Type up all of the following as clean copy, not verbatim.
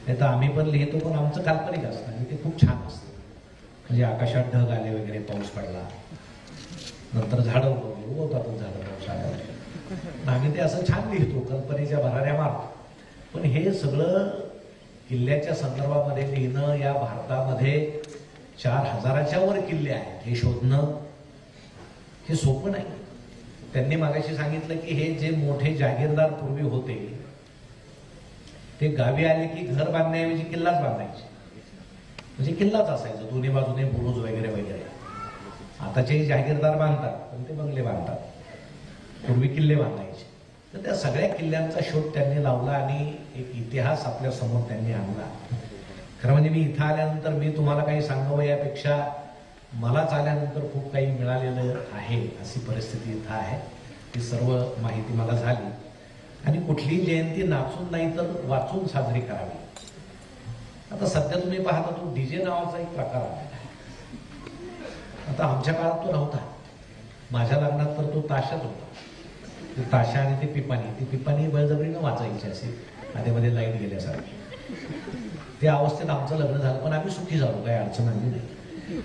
नाही तर आम्ही पण लिहितो, पण आमचं काल्पनिक असतं आणि ते खूप छान असतं. म्हणजे आकाशात ढग आले वगैरे, पाऊस पडला, नंतर झाडं उगवतातच, झाडं पाऊस आल्यावर आम्ही ते असं छान लिहितो, कल्पनेच्या भराऱ्या मारतो. पण हे सगळं किल्ल्याच्या संदर्भामध्ये लिहिणं, या भारतामध्ये 4000च्या वर किल्ले आहेत हे शोधणं हे सोपं नाही. त्यांनी मागाशी सांगितलं की हे जे मोठे जागीरदार पूर्वी होते ते गावी आले की घर बांधण्याऐवजी किल्लाच बांधायचे, म्हणजे किल्लाच असायचा, दोन्ही बाजूने बुरुज वगैरे वगैरे. आताचे जागीरदार बांधतात पण ते बंगले बांधतात, पूर्वी किल्ले बांधायचे. तर त्या सगळ्या किल्ल्यांचा शोध त्यांनी लावला आणि एक इतिहास आपल्या समोर त्यांनी आणला. खरं म्हणजे मी इथं आल्यानंतर मी तुम्हाला काही सांगावं यापेक्षा मलाच आल्यानंतर खूप काही मिळालेलं आहे, अशी परिस्थिती इथं आहे. ती सर्व माहिती मला झाली. आणि कुठलीही जयंती नाचून नाही तर वाचून साजरी करावी. आता सध्या तुम्ही पाहता तो डीजे नावाचा एक प्रकार आहे. आता आमच्या काळात तो नव्हता, माझ्या लग्नात तर तो ताशाच होता. ते ताशा आणि ते पिपाणी बळजबरीनं वाचायची असे, आधीमध्ये लाईट गेल्यासारखी. त्या अवस्थेत आमचं लग्न झालं, पण आम्ही सुखी झालो, काही अडचण आली नाही.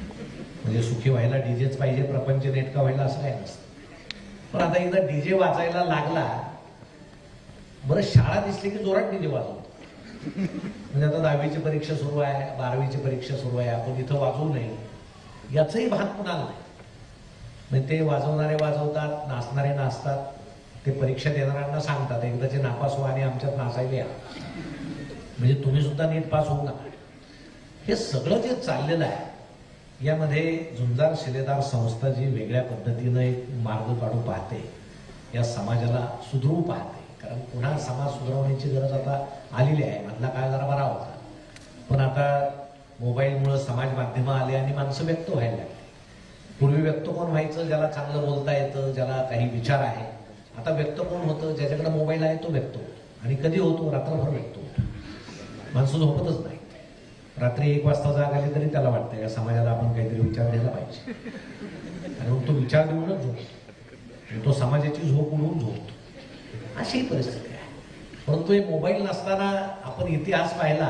म्हणजे सुखी व्हायला डीजेच पाहिजे, प्रपंच नेटका व्हायला असं काही नसतं. पण आता एकदा डीजे वाचायला लागला, बरं शाळा दिसली की जोरात डीजे वाजवतो. म्हणजे आता 10वीची परीक्षा सुरू आहे, 12वीची परीक्षा सुरू आहे, आपण इथं वाजवू नये याचंही भान कुणाला नाही. म्हणजे ते वाजवणारे वाजवतात, नाचणारे नाचतात, ते परीक्षा देणाऱ्यांना सांगतात एकदाचे नापास व्हा आणि आमच्यात नाचायला या, म्हणजे तुम्ही सुद्धा नीट पास होऊ नका. हे सगळं जे चाललेलं आहे यामध्ये झुंजार शिलेदार संस्था जी वेगळ्या पद्धतीनं एक मार्ग काढू पाहते, या समाजाला सुधरवू पाहते. कारण पुन्हा समाज सुधारवण्याची गरज आता आलेली आहे. मधला काळ जरा बरा होता, पण आता मोबाईलमुळे समाज माध्यमं आले आणि माणसं व्यक्त व्हायला लागली. पूर्वी व्यक्त कोण व्हायचं? ज्याला चांगलं बोलता येतं, ज्याला काही विचार आहे. आता व्यक्त कोण होतं? ज्याच्याकडे मोबाईल आहे तो व्यक्त होतो. आणि कधी होतो? रात्रभर व्यक्त होतो. माणसं झोपतच नाही. रात्री 1 वाजता जाग आली तरी त्याला वाटतं या समाजाला आपण काहीतरी विचार द्यायला पाहिजे, आणि मग तो विचार देऊनच झोपतो, तो समाजाची झोप उडवून झोपतो. अशी परिस्थिती आहे. परंतु हे मोबाईल नसताना आपण इतिहास पाहिला.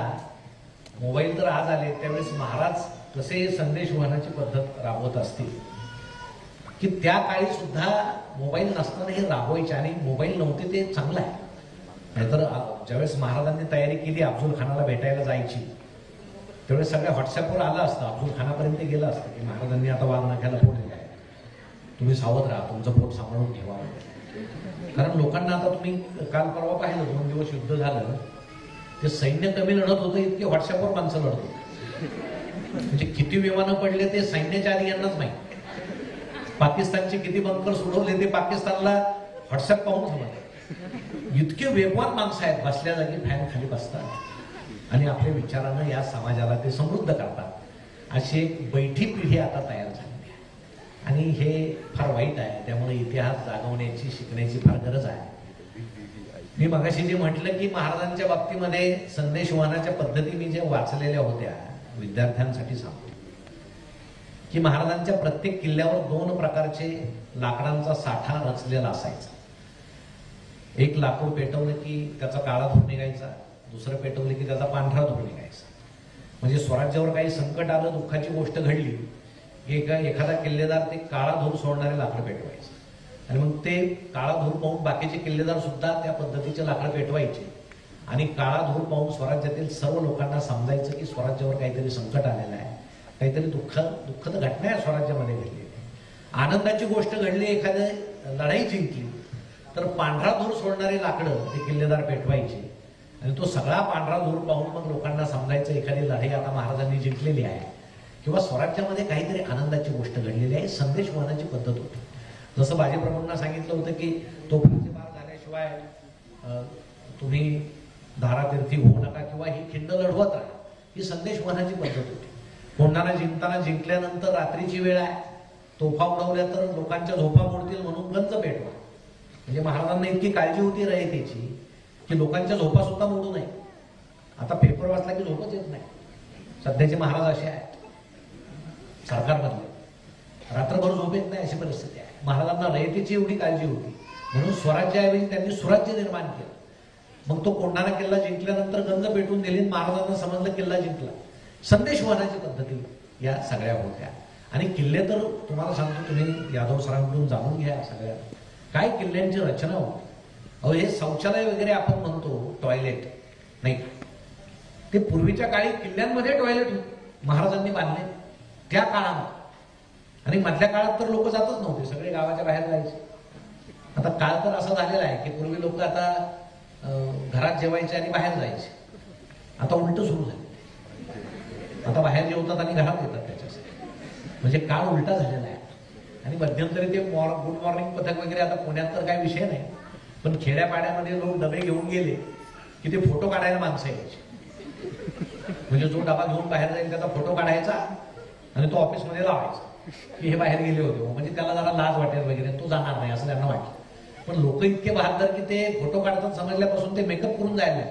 मोबाईल तर आज आले, त्यावेळेस महाराज कसे संदेश वहनाची पद्धत राबवत असतील की त्या काळी सुद्धा मोबाईल नसताना हे राबवायचे. आणि मोबाईल नव्हते ते चांगलं आहे. नाहीतर ज्यावेळेस महाराजांनी तयारी केली अफजल खानाला भेटायला जायची, त्यावेळेस सगळ्या व्हॉट्सअपवर आलं असतं, अफजल खानापर्यंत गेलं असतं की महाराजांनी आता वाघ नाक्याला फोन दिला आहे, तुम्ही सावध राहा, तुमचं पोट सांभाळून ठेवा. कारण लोकांना आता तुम्ही काल परवा पाहिलं, 2 दिवस युद्ध झालं, ते सैन्य कमी लढत होतं, इतके व्हॉट्सअपवर माणसं लढत होती. म्हणजे किती विमानं पडले ते सैन्याच्या आधी यांनाच माहिती. पाकिस्तानचे किती बंकर सोडवले ते पाकिस्तानला व्हॉट्सअप पाहून समजलं. इतके वेगवान माणसं आहेत, बसल्या जागी फॅन खाली बसतात आणि आपल्या विचारानं या समाजाला ते समृद्ध करतात. अशी एक बैठी पिढी आता तयार झाली आहे आणि हे फार वाईट आहे. त्यामुळे इतिहास जागवण्याची, शिकण्याची फार गरज आहे. मी मगाशी जे म्हटलं की महाराजांच्या बाबतीमध्ये संदेशवहनाच्या पद्धती मी जे वाचलेल्या होत्या, विद्यार्थ्यांसाठी सांगतो की महाराजांच्या प्रत्येक किल्ल्यावर 2 प्रकारचे लाकडांचा साठा रचलेला असायचा. एक लाकूड पेटवलं की त्याचा काळा धूर निघायचा, दुसरं पेटवलं की त्याचा पांढरा धूर निघायचा. म्हणजे स्वराज्यावर काही संकट आलं, दुःखाची गोष्ट घडली, एखादा किल्लेदार ते काळा धूर सोडणारे लाकडं पेटवायचे. आणि मग ते काळा धूर पाहून बाकीचे किल्लेदार सुद्धा त्या पद्धतीचे लाकडं पेटवायचे. आणि काळा धूर पाहून स्वराज्यातील सर्व लोकांना समजायचं की स्वराज्यावर काहीतरी संकट आलेलं आहे, काहीतरी दुःखद घटना आहे स्वराज्यामध्ये घडलेली. आनंदाची गोष्ट घडली, एखादी लढाई जिंकली, तर पांढरा धूर सोडणारे लाकडं ते किल्लेदार पेटवायचे. आणि तो सगळा पांढरा धूर पाहून मग लोकांना समजायचं एखादी लढाई आता महाराजांनी जिंकलेली आहे किंवा स्वराज्यामध्ये काहीतरी आनंदाची गोष्ट घडलेली आहे. संदेश वहनाची पद्धत होती. जसं बाजीप्रभूंना सांगितलं होतं की तोफांचे बार झाल्याशिवाय तुम्ही धारातीर्थी होऊ नका किंवा ही खिंड लढवत राहा, ही संदेश वहनाची पद्धत होती. कोणाला जिंकल्यानंतर रात्रीची वेळ आहे, तोफा उडवल्या तर लोकांच्या झोपा मोडतील म्हणून गंज पेटवा. म्हणजे महाराजांना इतकी काळजी होती रयतेची की लोकांच्या झोपा सुद्धा मोडू नये. आता पेपर वाचला की झोपच येत नाही. सध्याचे महाराज असे आहेत सरकारमधले, रात्रभर झोप येत नाही अशी परिस्थिती आहे. महाराजांना रयतेची एवढी काळजी होती म्हणून स्वराज्याऐवजी त्यांनी सुराज्य निर्माण केलं. मग तो कोंढाणा किल्ला जिंकल्यानंतर गंज पेटून दिली, महाराजांना समजलं किल्ला जिंकला. संदेश वहनाची पद्धती या सगळ्या होत्या. आणि किल्ले तर तुम्हाला सांगतो, तुम्ही यादव सरांकडून जाणून घ्या सगळ्या काय किल्ल्यांची रचना होती. अहो हे शौचालय वगैरे आपण म्हणतो टॉयलेट नाही, ते पूर्वीच्या काळी किल्ल्यांमध्ये टॉयलेट महाराजांनी बांधले त्या काळात. आणि मधल्या काळात तर लोक जातच नव्हते, सगळे गावाच्या बाहेर जायचे. आता काळ तर असं झालेला आहे की पूर्वी लोक आता घरात जेवायचे आणि बाहेर जायचे, आता उलट सुरू झाले. आता बाहेर जेवतात आणि घरात येतात त्याच्यासाठी, म्हणजे काळ उलटा झालेला आहे. आणि मध्यंतरी ते गुड मॉर्निंग पथक वगैरे, आता पुण्यात तर काय विषय नाही, पण खेड्यापाड्यामध्ये लोक डबे घेऊन गेले की ते फोटो काढायला माणसं यायची. म्हणजे जो डबा घेऊन बाहेर जाईल त्याचा फोटो काढायचा आणि तो ऑफिसमध्ये लावायचा की हे बाहेर गेले होते, म्हणजे त्याला जरा लाज वाटेल वगैरे, तो जाणार नाही असं त्यांना वाटलं. पण लोक इतके बहादर की ते फोटो काढतात समजल्यापासून ते मेकअप करून जायला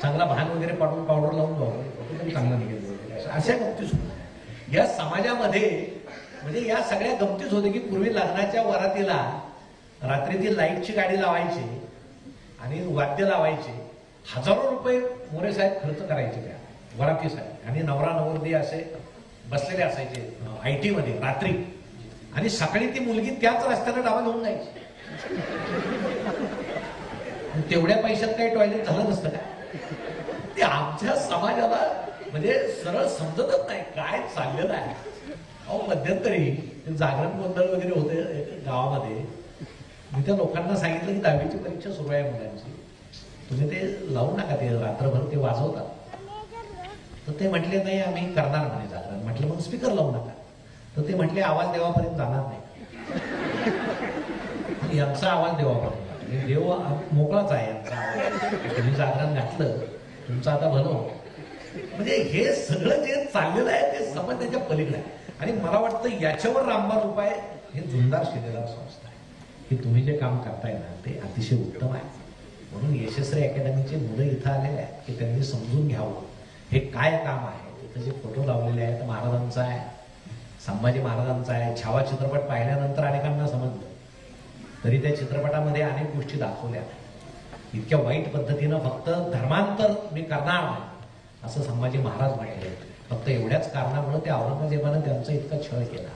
चांगला भान वगैरे पाडून पावडर लावून जाऊ, फोटो तरी चांगला निघेल. अशा गमती सुद्धा या समाजामध्ये, म्हणजे या सगळ्या गमतीच होते की पूर्वी लग्नाच्या वरातीला रात्री ती लाईटची गाडी लावायची आणि वाद्य लावायचे, हजारो रुपये मोरे साहेब खर्च करायचे त्या वरातीसाठी. आणि नवरा नवरदेव असे बसलेले असायचे IT मध्ये रात्री, आणि सकाळी ती मुलगी त्याच रस्त्याने डावा घेऊन जायची. तेवढ्या पैशात काही टॉयलेट झालं नसतं का? ते आमच्या समाजाला म्हणजे सरळ समजतच नाही काय चाललेलं आहे. अहो मध्यंतरी जागरण गोंधळ वगैरे होते गावामध्ये, मी त्या लोकांना सांगितलं की 10वीची परीक्षा सुरू आहे मुलांची, तुम्ही ते लावू नका, ते रात्रभर ते वाजवतात. तर ते म्हटले नाही आम्ही करणार म्हणे जागरण. म्हटलं मग स्पीकर लावू नका. तर ते म्हटले आवाज देवापर्यंत जाणार नाही. यांचा आवाज देवापर्यंत, देव मोकळाच आहे यांचा आवाज, तुम्ही जागरण घातलं तुमचं आता भलं. म्हणजे हे सगळं जे चाललेलं आहे ते समजण्याच्या पलीकडे आहे. आणि मला वाटतं याच्यावर रामबाण उपाय हे जुंदार शिलेदार संस्था आहे की तुम्ही जे काम करताय ना ते अतिशय उत्तम आहे. म्हणून यशस्वी अकॅडमीचे मुलं इथं आलेले आहेत की त्यांनी समजून घ्यावं हे काय काम आहे. तिथं जे फोटो लावलेले आहेत महाराजांचा आहे, संभाजी महाराजांचा आहे. छावा चित्रपट पाहिल्यानंतर अनेकांना समजलं, तरी त्या चित्रपटामध्ये अनेक गोष्टी दाखवल्या. इतक्या वाईट पद्धतीनं फक्त धर्मांतर मी करणार नाही असं संभाजी महाराज म्हटले. फक्त एवढ्याच कारणामुळे त्या औरंगजेबानं त्यांचा इतका छळ केला.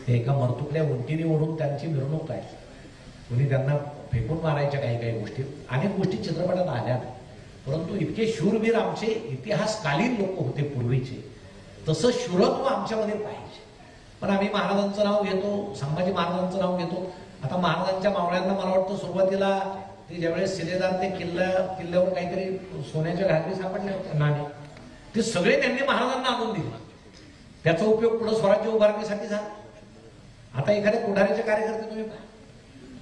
ते एका मरतुकल्या उंटिनीवरून त्यांची मिरवणूक आहे, कुणी त्यांना फेकून मारायच्या काही काही गोष्टी, अनेक गोष्टी चित्रपटात आल्या. परंतु इतके शूरवीर आमचे इतिहासकालीन लोक होते पूर्वीचे, तसं शूरत्व आमच्यामध्ये पाहिजे. पण आम्ही महाराजांचं नाव घेतो, संभाजी महाराजांचं नाव घेतो. आता महाराजांच्या मावळ्यांना मला वाटतं सुरुवातीला ते ज्यावेळेस शिलेदार ते किल्ल्यावर काहीतरी सोन्याच्या घागरी सापडल्या होत्या नाणे, ते सगळे त्यांनी महाराजांना आणून दिले. त्याचा उपयोग पुढे स्वराज्य उभारणीसाठी झाला. आता एखाद्या पुढारीचे कार्यकर्ते तुम्ही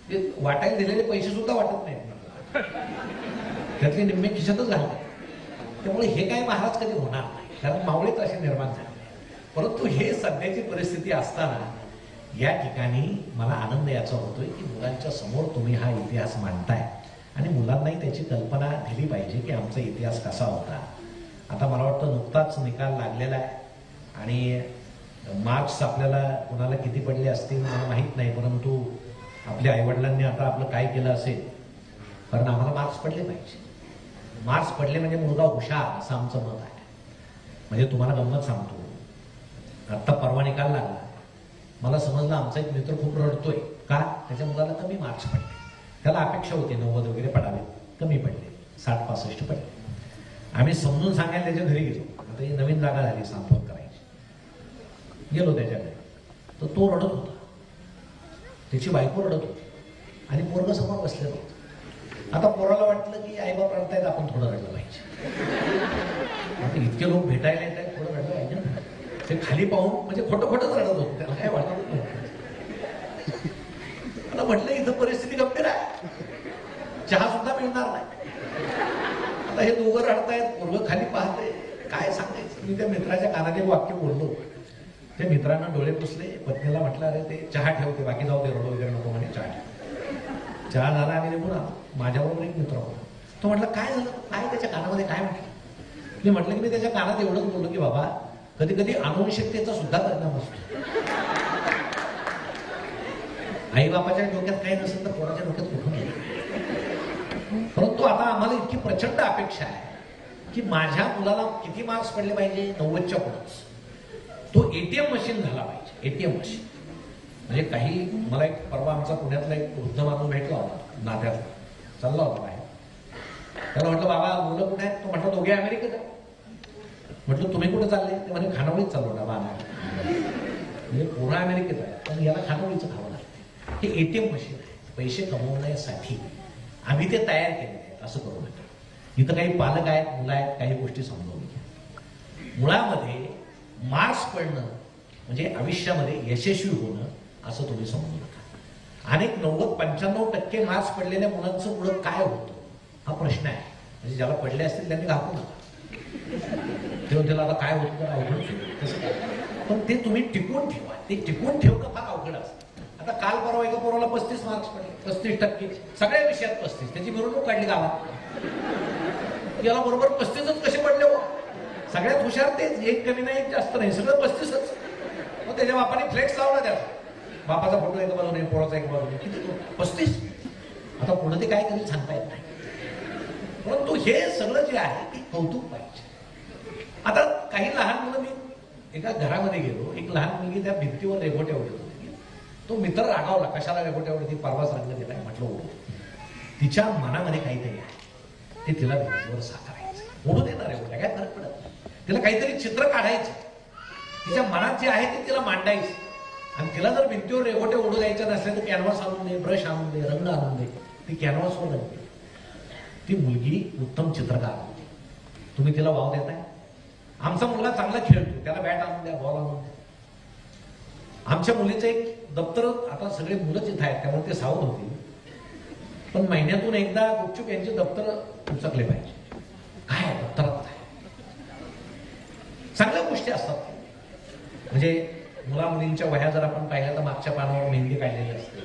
ते वाटायला दिलेले पैसे सुद्धा वाटत नाहीत, त्यातले निम्मे खिशातच घालतात. त्यामुळे हे काय महाराज कधी होणार नाही, कारण मावळेच असे निर्माण झाले. परंतु हे सध्याची परिस्थिती असताना या ठिकाणी मला आनंद याचा होतोय की मुलांच्या समोर तुम्ही हा इतिहास मांडताय आणि मुलांनाही त्याची कल्पना दिली पाहिजे की आमचा इतिहास कसा होता. आता मला वाटतं नुकताच निकाल लागलेला आहे आणि मार्क्स आपल्याला कुणाला किती पडले असतील मला माहीत नाही, परंतु आपल्या आईवडिलांनी आता आपलं काय केलं असेल, कारण आम्हाला मार्क्स पडले पाहिजे. मार्क्स पडले म्हणजे मुलगा हुशार असं आमचं मत आहे. म्हणजे तुम्हाला गंमत सांगतो, आत्ता परवा निकाल लागला, मला समजलं आमचा एक मित्र खूप रडतोय का त्याच्या मुलाला कमी मार्क्स पडले. त्याला अपेक्षा होती 90 वगैरे पडावे, कमी पडले, 60-65 पडले. आम्ही समजून सांगायला त्याच्या घरी गेलो. आता ही नवीन जागा झाली सांत्वन करायची, गेलो त्याच्या घरी. तर तो रडत होता, त्याची बायको रडत होती आणि पोरग समोर बसलेलं होतं. आता पोराला वाटलं की आईबाप रडतायत, आपण थोडं रडलं पाहिजे. आता इतके लोक भेटायला येत आहेत, थोडं रडलं पाहिजे ना. ते खाली पाहून म्हणजे खोटं खोटंच रडत होतं, त्याला काय वाटत नव्हतं. मला म्हटलं इथं परिस्थिती गंभीर आहे, चहा सुद्धा मिळणार नाही. आता हे दोघं रडतायत, पोरग खाली पाहते, काय सांगायचं. मी त्या मित्राच्या कानात एक वाक्य बोललो, त्या मित्रांना डोळे पुसले, पत्नीला म्हटलं अरे ते चहा ठेवते, बाकी जाऊ दे, रडू वगैरे नको म्हणे, चहा ठेव. चहा झाला आणि निघून आलो. माझ्याबरोबर एक मित्र होता, तो म्हटलं काय झालं, काय त्याच्या कानामध्ये काय म्हटलं. मी म्हटलं की मी त्याच्या कानात एवढंच बोललो की बाबा कधी कधी अनुवंशिकतेचा सुद्धा परिणाम असतो. आई बापाच्या डोक्यात काही नसेल तर पोराच्या डोक्यात कुठून येईल. परंतु आता आम्हाला इतकी प्रचंड अपेक्षा आहे की माझ्या मुलाला किती मार्क्स पडले पाहिजे, 90च्या पुढेच. तो एटीएम मशीन झाला पाहिजे, एटीएम मशीन. म्हणजे काही मला एक परवा आमचा पुण्यातला एक वृद्ध माणूस भेटला होता, नात्यातला, चालला होता बाहेर. त्याला म्हटलं बाबा मुलं कुठे आहेत? तो म्हटलं दोघे अमेरिकेत आहे. म्हटलं तुम्ही कुठे चालले? ते म्हणे खानावळीत चाललो ना बाबा. म्हणजे पूर्ण अमेरिकेत आहे पण याला खानावळीचं खावं लागतं. हे एटीएम मशीन आहे, पैसे कमवण्यासाठी आम्ही ते तयार केलेले आहेत. असं करू नका. इथं काही पालक आहेत, मुलं आहेत, काही गोष्टी समजावून घ्या. मुळामध्ये मार्क्स पडणं म्हणजे आयुष्यामध्ये यशस्वी होणं असं तुम्ही समजू नका. अनेक 90-95% मार्क्स पडलेल्या मुलांचं पुढं काय होतं हा प्रश्न आहे. म्हणजे ज्याला पडले असतील त्यांनी घाबरू नका. तेव्हा त्याला आता काय होतं तर अवघड तसं काय, पण ते तुम्ही टिकून ठेवा. ते टिकून ठेवणं फार अवघड असतं. आता काल परवा एका पोराला 35 मार्क्स पडले, 35% सगळ्या विषयात 35. त्याची मिरवणूक काढली गावात. याला बरोबर 35च कसे पडले हो? सगळ्यात हुशार तेच, एक कमी नाही एक जास्त नाही, सगळं 35च. मग त्याच्या बापाने फ्लेक्स लावला त्याला, बापाचा फोटो एका बाजूने पोराचा एका बाजूने, किती 35. आता पुढे ते काय करेल सांगता येत नाही. परंतु हे सगळं जे आहे ते कौतुक पाहिजे. आता काही लहान मुलं, मी एका घरामध्ये गेलो, एक लहान मुलगी त्या भिंतीवर रेघोट्या उडत होती. तो मित्र रागावला, कशाला रेघोट्या उडती, परवाच रंग दिलाय. म्हटलं ओढू. तिच्या मनामध्ये काहीतरी आहे ते तिला भिंतीवर साकारायचं. ओढू देणार रेघोट्या, काय फरक पडत नाही. तिला काहीतरी चित्र काढायचं, तिच्या मनात जे आहे ते तिला मांडायचं. आणि तिला जर भिंतीवर रेघोट्या ओढू द्यायच्या नसल्या तर कॅनव्हास आणून दे, ब्रश आणून दे, रंग आणून दे. ती कॅनव्हासवर रंगते. ती मुलगी उत्तम चित्रकार होती. तुम्ही तिला वाव देताय? आमचा मुलगा चांगला खेळतो, त्याला बॅट आणून द्या, बॉल आणून द्या. आमच्या मुलीचं एक दप्तर, आता सगळे मुलंच इथं आहेत त्यामुळे ते सावध होतील, पण महिन्यातून एकदा गुपचूप यांचे दप्तर उचकले पाहिजे. काय दप्तरात काय चांगल्या गोष्टी असतात. म्हणजे मुला मुलींच्या वह्या जर आपण पाहिल्या तर मागच्या पानावर मेहंदी काढलेली असते,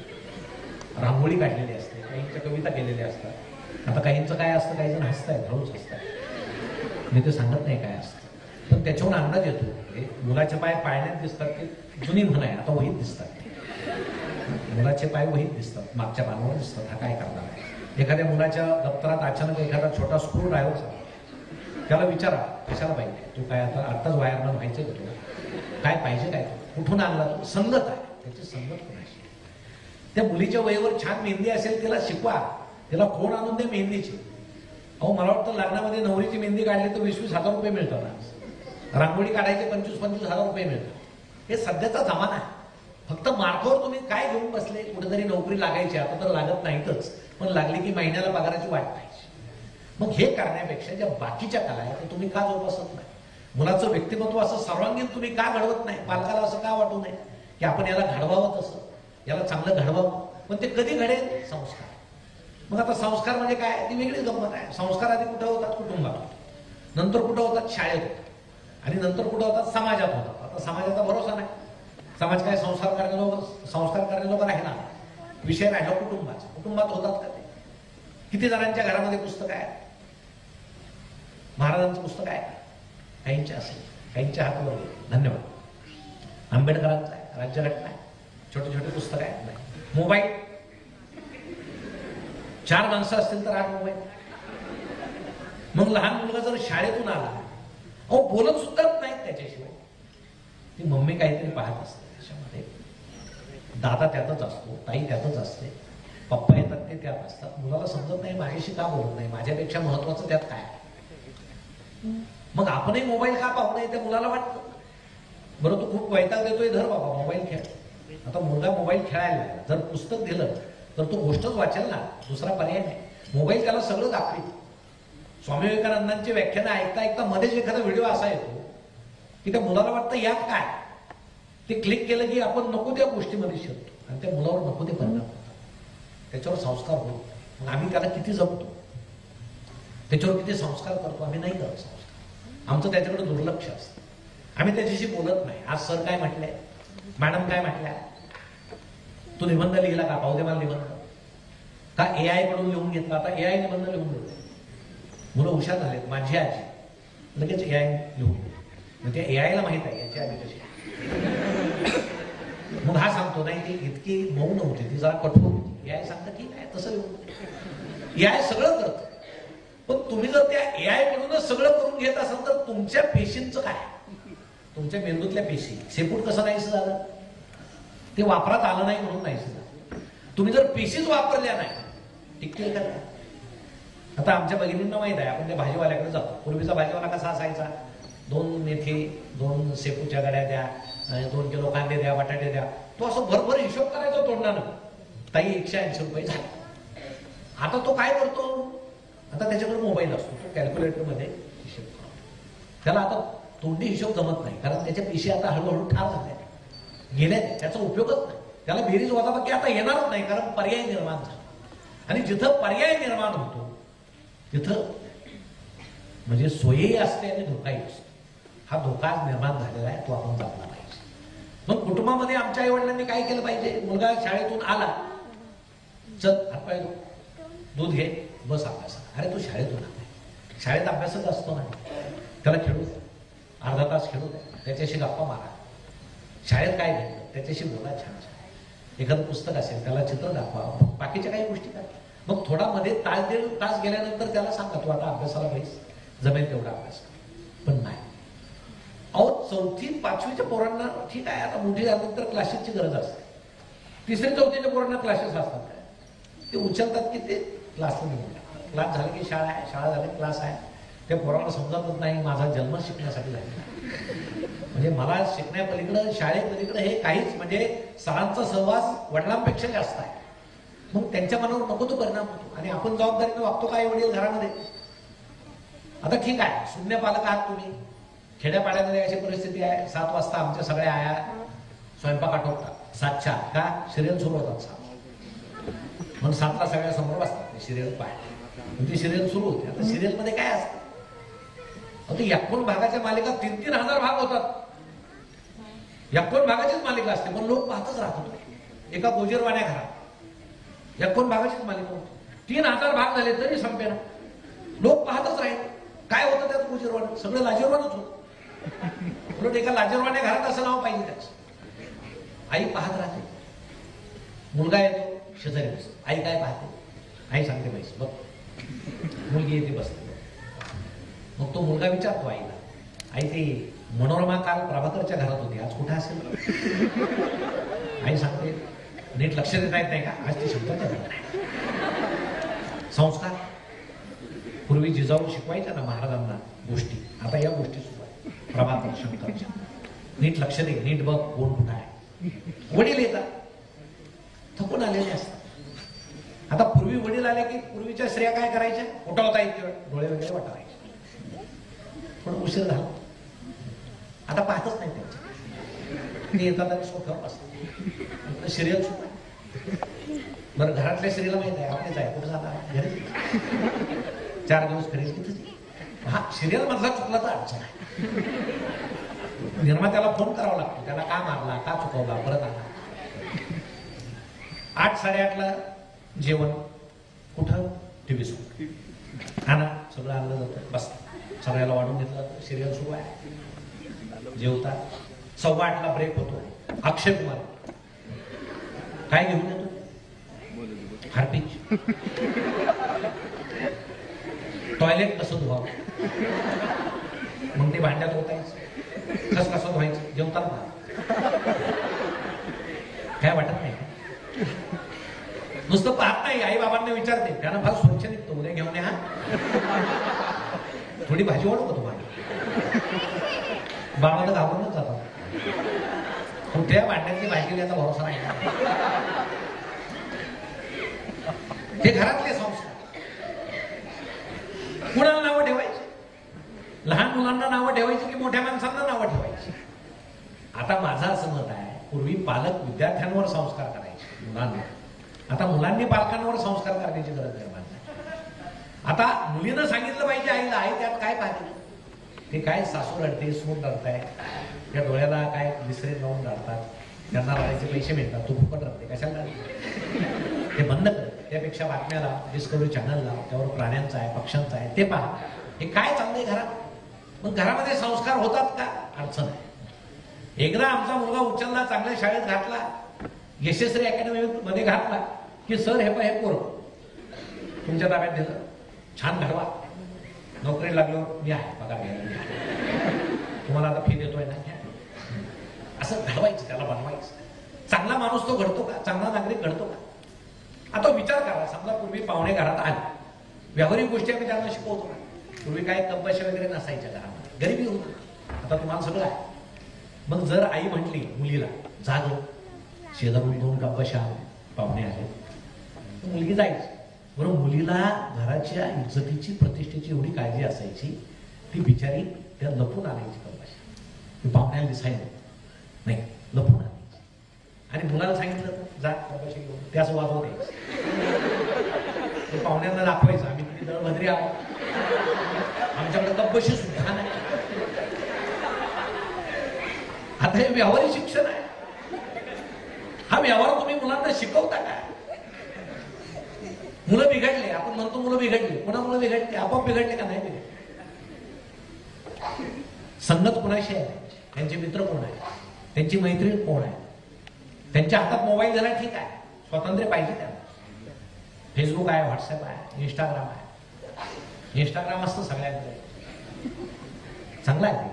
रांगोळी काढलेली असते, काहींच्या कविता केलेल्या असतात. आता काहींचं काय असतं, काही जण हसतायत, हळूच हसतायत, मी ते सांगत नाही काय असतं, पण त्याच्यावर अंदाज येतो. मुलाचे पाय पाळण्यात दिसतात ते जुनी म्हण आहे, आता वहीत दिसतात. मुलाचे पाय वहीत दिसतात, मागच्या पानावर दिसतात. हा काय करणार आहे? एखाद्या मुलाच्या दप्तरात अचानक एखादा छोटा स्क्रू ड्रायव्हर झाला, त्याला विचारा कशाला पाहिजे, तू काय आता आत्ताच वायरमॅन व्हायचं का तुला, काय पाहिजे, काय कुठून आणला तू? संगत आहे, त्याची संगत कोणाशी. त्या मुलीच्या वहीवर छान मेहंदी असेल तिला शिकवा, तिला कोण आणून दे मेहंदीची. अहो मला वाटतं लग्नामध्ये नवरीची मेहंदी काढली तर 20-20 हजार रुपये मिळतात, रांगोळी काढायचे 25-25 हजार रुपये मिळतात. हे सध्याचा जमाना आहे. फक्त मार्कावर तुम्ही काय घेऊन बसले, कुठेतरी नोकरी लागायची, आता तर लागत नाहीतच, पण लागली की महिन्याला पगाराची वाट पाहिजे. मग हे करण्यापेक्षा ज्या बाकीच्या कला आहेत तुम्ही का जोपासत नाही? मुलाचं व्यक्तिमत्व असं सर्वांगीण तुम्ही का घडवत नाही? पालकाला असं का वाटू नये की आपण याला घडवावं, तसं याला चांगलं घडवावं. पण ते कधी घडेल? संस्कार. मग आता संस्कार म्हणजे काय? ती वेगळी गंमत आहे. संस्कार आधी कुठं होतात? कुटुंबात होतात, नंतर कुठं होतात? शाळेत होतात, आणि नंतर कुठं होतात? समाजात होतात. आता समाजाचा भरोसा नाही. समाज काय संस्कार करणे लोक राहिला, विषय राहिला कुटुंबाचा. कुटुंबात होतात का ते? किती जणांच्या घरामध्ये पुस्तक आहे? महाराजांचं पुस्तक आहे, काहींच्या असेल, काहींच्या हातावर. धन्यवाद. आंबेडकरांचं आहे, राज्यघटना आहे, छोटे छोटे पुस्तक आहे. मोबाईल, 4 माणसं असतील तर 8 मोबाईल. मग लहान मुलगा जर शाळेतून आला, अहो बोलत सुद्धा नाहीत त्याच्याशिवाय, ती मम्मी काहीतरी पाहत असते त्याच्यामध्ये. दादा त्यातच असतो, ताई त्यातच असते, पप्पा येतात ते त्यात असतात. मुलाला समजत नाही माझ्याशी का बोलत नाही, माझ्यापेक्षा महत्वाचं त्यात काय. मग आपणही मोबाईल का पाहू नये ते मुलाला वाटतं. बरं तू खूप वैताग देतोय, धर बाबा मोबाईल खेळ. आता मुलगा मोबाईल खेळायला जर पुस्तक दिलं तर तो गोष्टच वाचेल ना, दुसरा पर्याय नाही. मोबाईल त्याला सगळं दाखवेल. स्वामी विवेकानंदांची व्याख्यानं ऐकता ऐकता मध्येच एखादा व्हिडिओ असा येतो की त्या मुलाला वाटतं यात काय. ते क्लिक केलं की आपण नको त्या गोष्टीमध्ये शिरतो आणि त्या मुलावर नको ते परिणाम होतात, त्याच्यावर संस्कार होतो. मग आम्ही त्याला किती जपतो, त्याच्यावर किती संस्कार करतो? आम्ही नाही करत संस्कार. आमचं त्याच्याकडे दुर्लक्ष असतं. आम्ही त्याच्याशी बोलत नाही. आज सर काय म्हटलंय, मॅडम काय म्हटल्या, तू निबंध लिहिला का? पाहू दे मला निबंध. का AI कडून लिहून घेतला? आता AI निबंध लिहून देतो. मुलं हुशार झालेत. माझी आजी लगेच AI लिहून घेतो. मग त्या AI ला माहित आहे याची आधी कशी. मग हा सांगतो नाही ती इतकी मऊ नव्हती, ती जरा कठोर होती. AI सांगतं ठीक आहे तसं लिहून. एआय सगळं करतं. पण तुम्ही जर त्या एआय कडूनच सगळं करून घेत असाल तर तुमच्या पेशींचं काय, तुमच्या मेंदूतल्या पेशी, शेपूट कसं नाहीसं झालं, ते वापरात आलं नाही म्हणून नाहीसं झालं. तुम्ही जर पेशीच वापरल्या नाही टिकतील का? आता आमच्या भगिनींना माहित आहे, आपण त्या भाजीवाल्याकडे जातो. पूर्वीचा भाजीवाला कसा असायचा, 2 मेथी 2 शेपूच्या गड्या द्या, 2 किलो कांदे द्या, बटाटे द्या. तो असं भरभर हिशोब करायचा तोंडानं, ताई 180 रुपये झाले. आता तो काय करतो, आता त्याच्याकडे मोबाईल असतो, तो कॅल्क्युलेटर मध्ये हिशोब करतो. त्याला आता तोंडी हिशोब जमत नाही, कारण त्याच्या पेशी आता हळूहळू ठार झाल्या, गेल्या, त्याचा उपयोगच नाही. त्याला बेरीज वजाबाकी आता येणारच नाही, कारण पर्याय निर्माण झाला. आणि जिथं पर्याय निर्माण होतो तिथं म्हणजे सोयी असते आणि धोकाही असतो. हा धोका निर्माण झालेला आहे, तो आपण जपला पाहिजे. मग कुटुंबामध्ये आमच्या आई वडिलांनी काय केलं पाहिजे, मुलगा शाळेतून आला, चल हातपाय धु, दूध घे, बस अभ्यास. अरे तू शाळेतून आलाय, शाळेत अभ्यासच असतो ना, त्याला खेळू द्या, अर्धा तास खेळू द्या, त्याच्याशी गप्पा मारा. शाळेत काय घेतलं त्याच्याशी बोला, छान छान. एखादं पुस्तक असेल त्याला चित्र दाखवा, बाकीच्या काही गोष्टी काय. मग थोडा मध्ये तास 1.5 तास गेल्यानंतर त्याला सांगा तू आता अभ्यासाला बैस, जमेल तेवढा अभ्यास. पण नाही, अहो 4थी 5वीच्या पोरांना ठीक आहे, आता मोठी झाल्यानंतर क्लासेसची गरज असते. 3री 4थीच्या पोरांना क्लासेस असतात, ते उचलतात की ते क्लासला निघून. क्लास झाले की शाळा आहे, शाळा झाली क्लास आहे. त्या पोरांना समजतच नाही माझा जन्म शिकण्यासाठी झाला, म्हणजे मला शिकण्यापलीकडं शाळेपलीकडं हे काहीच, म्हणजे सरांचा सहवास वडिलांपेक्षा जास्त आहे. मग त्यांच्या मनावर नको तो परिणाम होतो आणि आपण जबाबदारीने वागतो काय वडील घरामध्ये. आता ठीक आहे, शून्य पालक आहात तुम्ही, खेड्यापाड्यामध्ये अशी परिस्थिती आहे, 7 वाजता आमच्या सगळ्या आया स्वयंपाक आटोपतात, 7च्या का सिरियल सुरू होतात 7, मग 7ला सगळ्या समोर बसतात, सिरियल पाहायला. ती सिरियल सुरू होते. आता सिरियल मध्ये काय असतं, आता 51 भागाच्या मालिका 3-3 हजार भाग होतात, 51 भागाचीच मालिका असते, पण लोक पाहतच राहतात. एका गोजीरवाण्या घरात 51 भागाचीच मालिका होती, 3000 भाग झाले तरी संपेना, लोक पाहतच राहिले. काय होतं त्यात गोजीरवाणं, सगळं लाजीरवाणच होतं. उलट एका लाजीरवाण्या घरात असं नाव पाहिजे त्याच. आई पाहत राहते, मुलगा येतो शेजारी बसतो, आई काय पाहते, आई सांगते बैस बघ, मुलगी येते बसते. मग तो मुलगा विचारतो आईला, आई ते मनोरमा काल प्रभाकरच्या घरात होती, आज कुठे असेल. आई सांगते नीट लक्ष देता येत नाही का, आज ती शंकरच्या घरात आहे. संस्कार पूर्वी जिजाऊ शिकवायच्या ना महाराजांना गोष्टी, आता या गोष्टी सुरू आहे प्रभाकर शंकरच्या. नीट लक्ष दे, नीट बघ कोण कुठं आहे. वडील येतात, थकून आलेले असतात. आता पूर्वी वडील आले की पूर्वीच्या स्त्रिया काय करायच्या, उठवता येत डोळे वगैरे वाटायचे, पण उशीर झाला. आता पाहतच नाही त्यांच्या, ते येतात आणि सोफ्यावर असतात. सिरियल सुद्धा बरं, घरातल्या स्त्रीला माहित आहे आपलेच आहे, कुठं जाणार घरी 4 दिवस खरेदी तिथेच. हा सिरियल मधला चुकला तर अडचण आहे, निर्मात्याला फोन करावा लागतो, त्याला का मारला, का चुकवला, परत आला. 8-8:30ला जेवण, कुठं टीव्ही सुरू, हा ना सगळं आणलं जातं, बस सगळ्याला वाढून घेतलं जातं, सिरियल सुरू आहे, जेवतात. 8:15ला ब्रेक होतो. अक्षय कुमार काय घेऊन येतो, हार्पिक. टॉयलेट कसं धुवावं, मग ते भांड्यात होतायचं, कसं धुवायचं जेवताना, काय वाटत नाही. नुसतं पाहत नाही, आई बाबांना विचारते, त्यांना फार स्वच्छ निघतो, उद्या घेऊन या, थोडी भाजी वाढवतो तुम्हाला. बाबा तर घाबरूनच जातात, कुठल्या भांड्यातली भाजी याचा भरोसा नाही. हे घरातले संस्कार. कुणाला नावं ठेवायची, लहान मुलांना नावं ठेवायची की मोठ्या माणसांना नावं ठेवायची. आता माझं असं मत आहे, पूर्वी पालक विद्यार्थ्यांवर संस्कार करायचे मुलांना, आता मुलांनी पालकांवर संस्कार करण्याची गरज निर्माण नाही. आता मुलीनं सांगितलं पाहिजे आईला, आई त्यात काय पाहते, ते काय सासू रडते, सून रडताय, त्या डोळ्याला काय विसरे लावून रडतात, त्यांना रडायचे पैसे मिळतात, तू फुकट रडते कशाला, ते बंद कर. त्यापेक्षा बातम्याला डिस्कव्हरी चॅनलला, त्यावर प्राण्यांचा आहे, पक्ष्यांचा आहे, ते पहा. हे काय चाललंय घरात. मग घरामध्ये संस्कार होतात का, अडचण आहे. एकदा आमचा मुलगा उचलला, चांगल्या शाळेत घातला, यशस्वी अकॅडमी मध्ये घातला की सर हे पोरं तुमच्या ताब्यात दिलं, छान घडवा, नोकरी लागलो मी आहे, पगार घ्यायला तुम्हाला आता फी देतोय ना, असं घडवायचं, त्याला बनवायचं. चांगला माणूस तो घडतो का? चांगला नागरिक घडतो का? आता विचार करा, समजा पूर्वी पाहुणे घरात आले, व्यावहारिक गोष्टी आम्ही त्यांना शिकवतो ना. पूर्वी काय कपबशी वगैरे नसायच्या घरामध्ये, गरिबी होती. आता तुम्हाला सगळं आहे. मग जर आई म्हटली मुलीला, जा ग, शेजारून 2 कपबशा पाहुणे आले, मुलगी जायची. बरोबर, मुलीला घराच्या इज्जतीची, प्रतिष्ठेची एवढी काळजी असायची, ती बिचारी त्या लपून आणायची कपबशा, पाहुण्याला दिसायला नाही, लपून आणायची. आणि मुलाला सांगितलं जा कपबशी घेऊन, ते असं वाजवत यायचं, पाहुण्यांना दाखवायचं आम्ही किती दळभद्री आहोत, आमच्याकडे कपबशी सुद्धा नाही. आता हे व्यावहारिक शिक्षण आहे. हा व्यवहार तुम्ही मुलांना शिकवता का? मुलं बिघडले, आपण म्हणतो मुलं बिघडले, कोणामुळे बिघडले? आपोआप बिघडले का? नाही बिघडले. संगत कोणाशी आहे, त्यांचे मित्र कोण आहे, त्यांची मैत्रीण कोण आहे, त्यांच्या हातात मोबाईल झाला ठीक आहे, स्वातंत्र्य पाहिजे त्यांना. फेसबुक आहे, व्हॉट्सअप आहे, इंस्टाग्राम आहे. इंस्टाग्राम असतं सगळ्यांकडे, चांगला आहे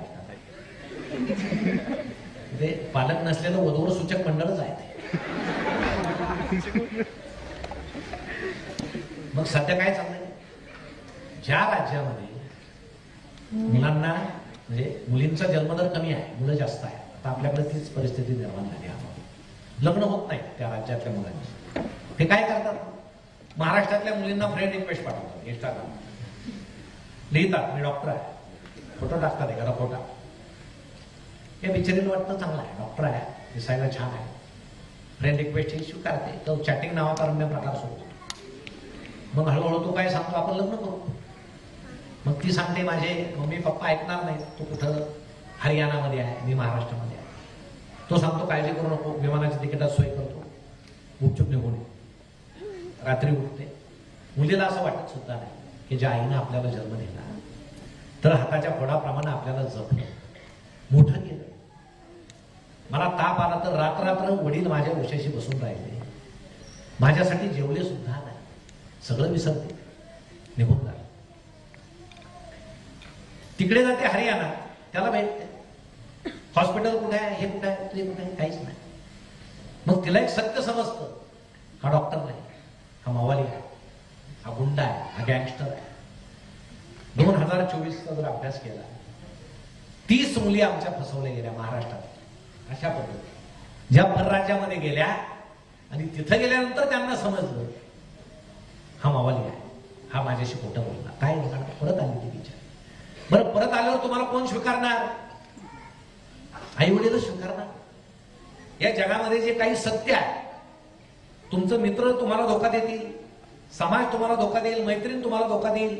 ते पालक नसलेलं वधूवर सूचक मंडळच आहे. मग सध्या काय चाललंय? ज्या राज्यामध्ये मुलांना म्हणजे मुलींचा जन्मदर कमी आहे, मुलं जास्त आहे, आता आपल्याकडे तीच परिस्थिती निर्माण झाली आहे. लग्न होत नाही त्या राज्यातल्या मुलांची. ते काय करतात? महाराष्ट्रातल्या मुलींना फ्रेंड रिक्वेस्ट पाठवतात, इंस्टाग्राम लिहितात मी डॉक्टर आहे, फोटो टाकतात एखादा फोटा. हे बिचारीला वाटतं चांगला आहे, डॉक्टर आहे, दिसायला छान आहे, फ्रेंड रिक्वेस्ट ही स्वीकारते. तो चॅटिंग नावाचा रम्य प्रकार सुरू. मग हळूहळू तो काय सांगतो, आपण लग्न करू. मग ती सांगते माझे मम्मी पप्पा ऐकणार नाही, तो कुठं हरियाणामध्ये आहे, मी महाराष्ट्रामध्ये आहे. तो सांगतो काळजी करू नको, विमानाच्या तिकिटात सोय करतो, गुपचूप निघून. रात्री उठते. मुलीला असं वाटत सुद्धा नाही की ज्या आईनं आपल्याला जन्म दिला, तर हाताच्या फोडाप्रमाणे आपल्याला जपलं, मोठं केलं. मला ताप आला तर रात्र वडील माझ्या उशाशी बसून राहिले, माझ्यासाठी जेवले सुद्धा नाही, सगळं विसरते, निघून झालं. तिकडे जाते हरियाणा, त्याला भेटते, हॉस्पिटल कुठे आहे, हे कुठे आहे, ते कुठे आहे, काहीच नाही. मग तिला एक सत्य समजतं, हा डॉक्टर नाही, हा मावाली आहे, हा गुंडा आहे, हा गँगस्टर आहे. 2024चा जर अभ्यास केला, 30 मुली आमच्या फसवल्या गेल्या महाराष्ट्रात अशा पद्धती, ज्या परराज्यामध्ये गेल्या आणि तिथं गेल्यानंतर त्यांना समजलं हा मावाली आहे, हा माझ्याशी खोटं बोलला. काय परत आली ती विचार. बरं, परत आल्यावर तुम्हाला कोण स्वीकारणार? आई वडील स्वीकारणार. या जगामध्ये जे काही सत्य आहे, तुमचं मित्र तुम्हाला धोका देतील, समाज तुम्हाला धोका देईल, मैत्रीण तुम्हाला धोका देईल.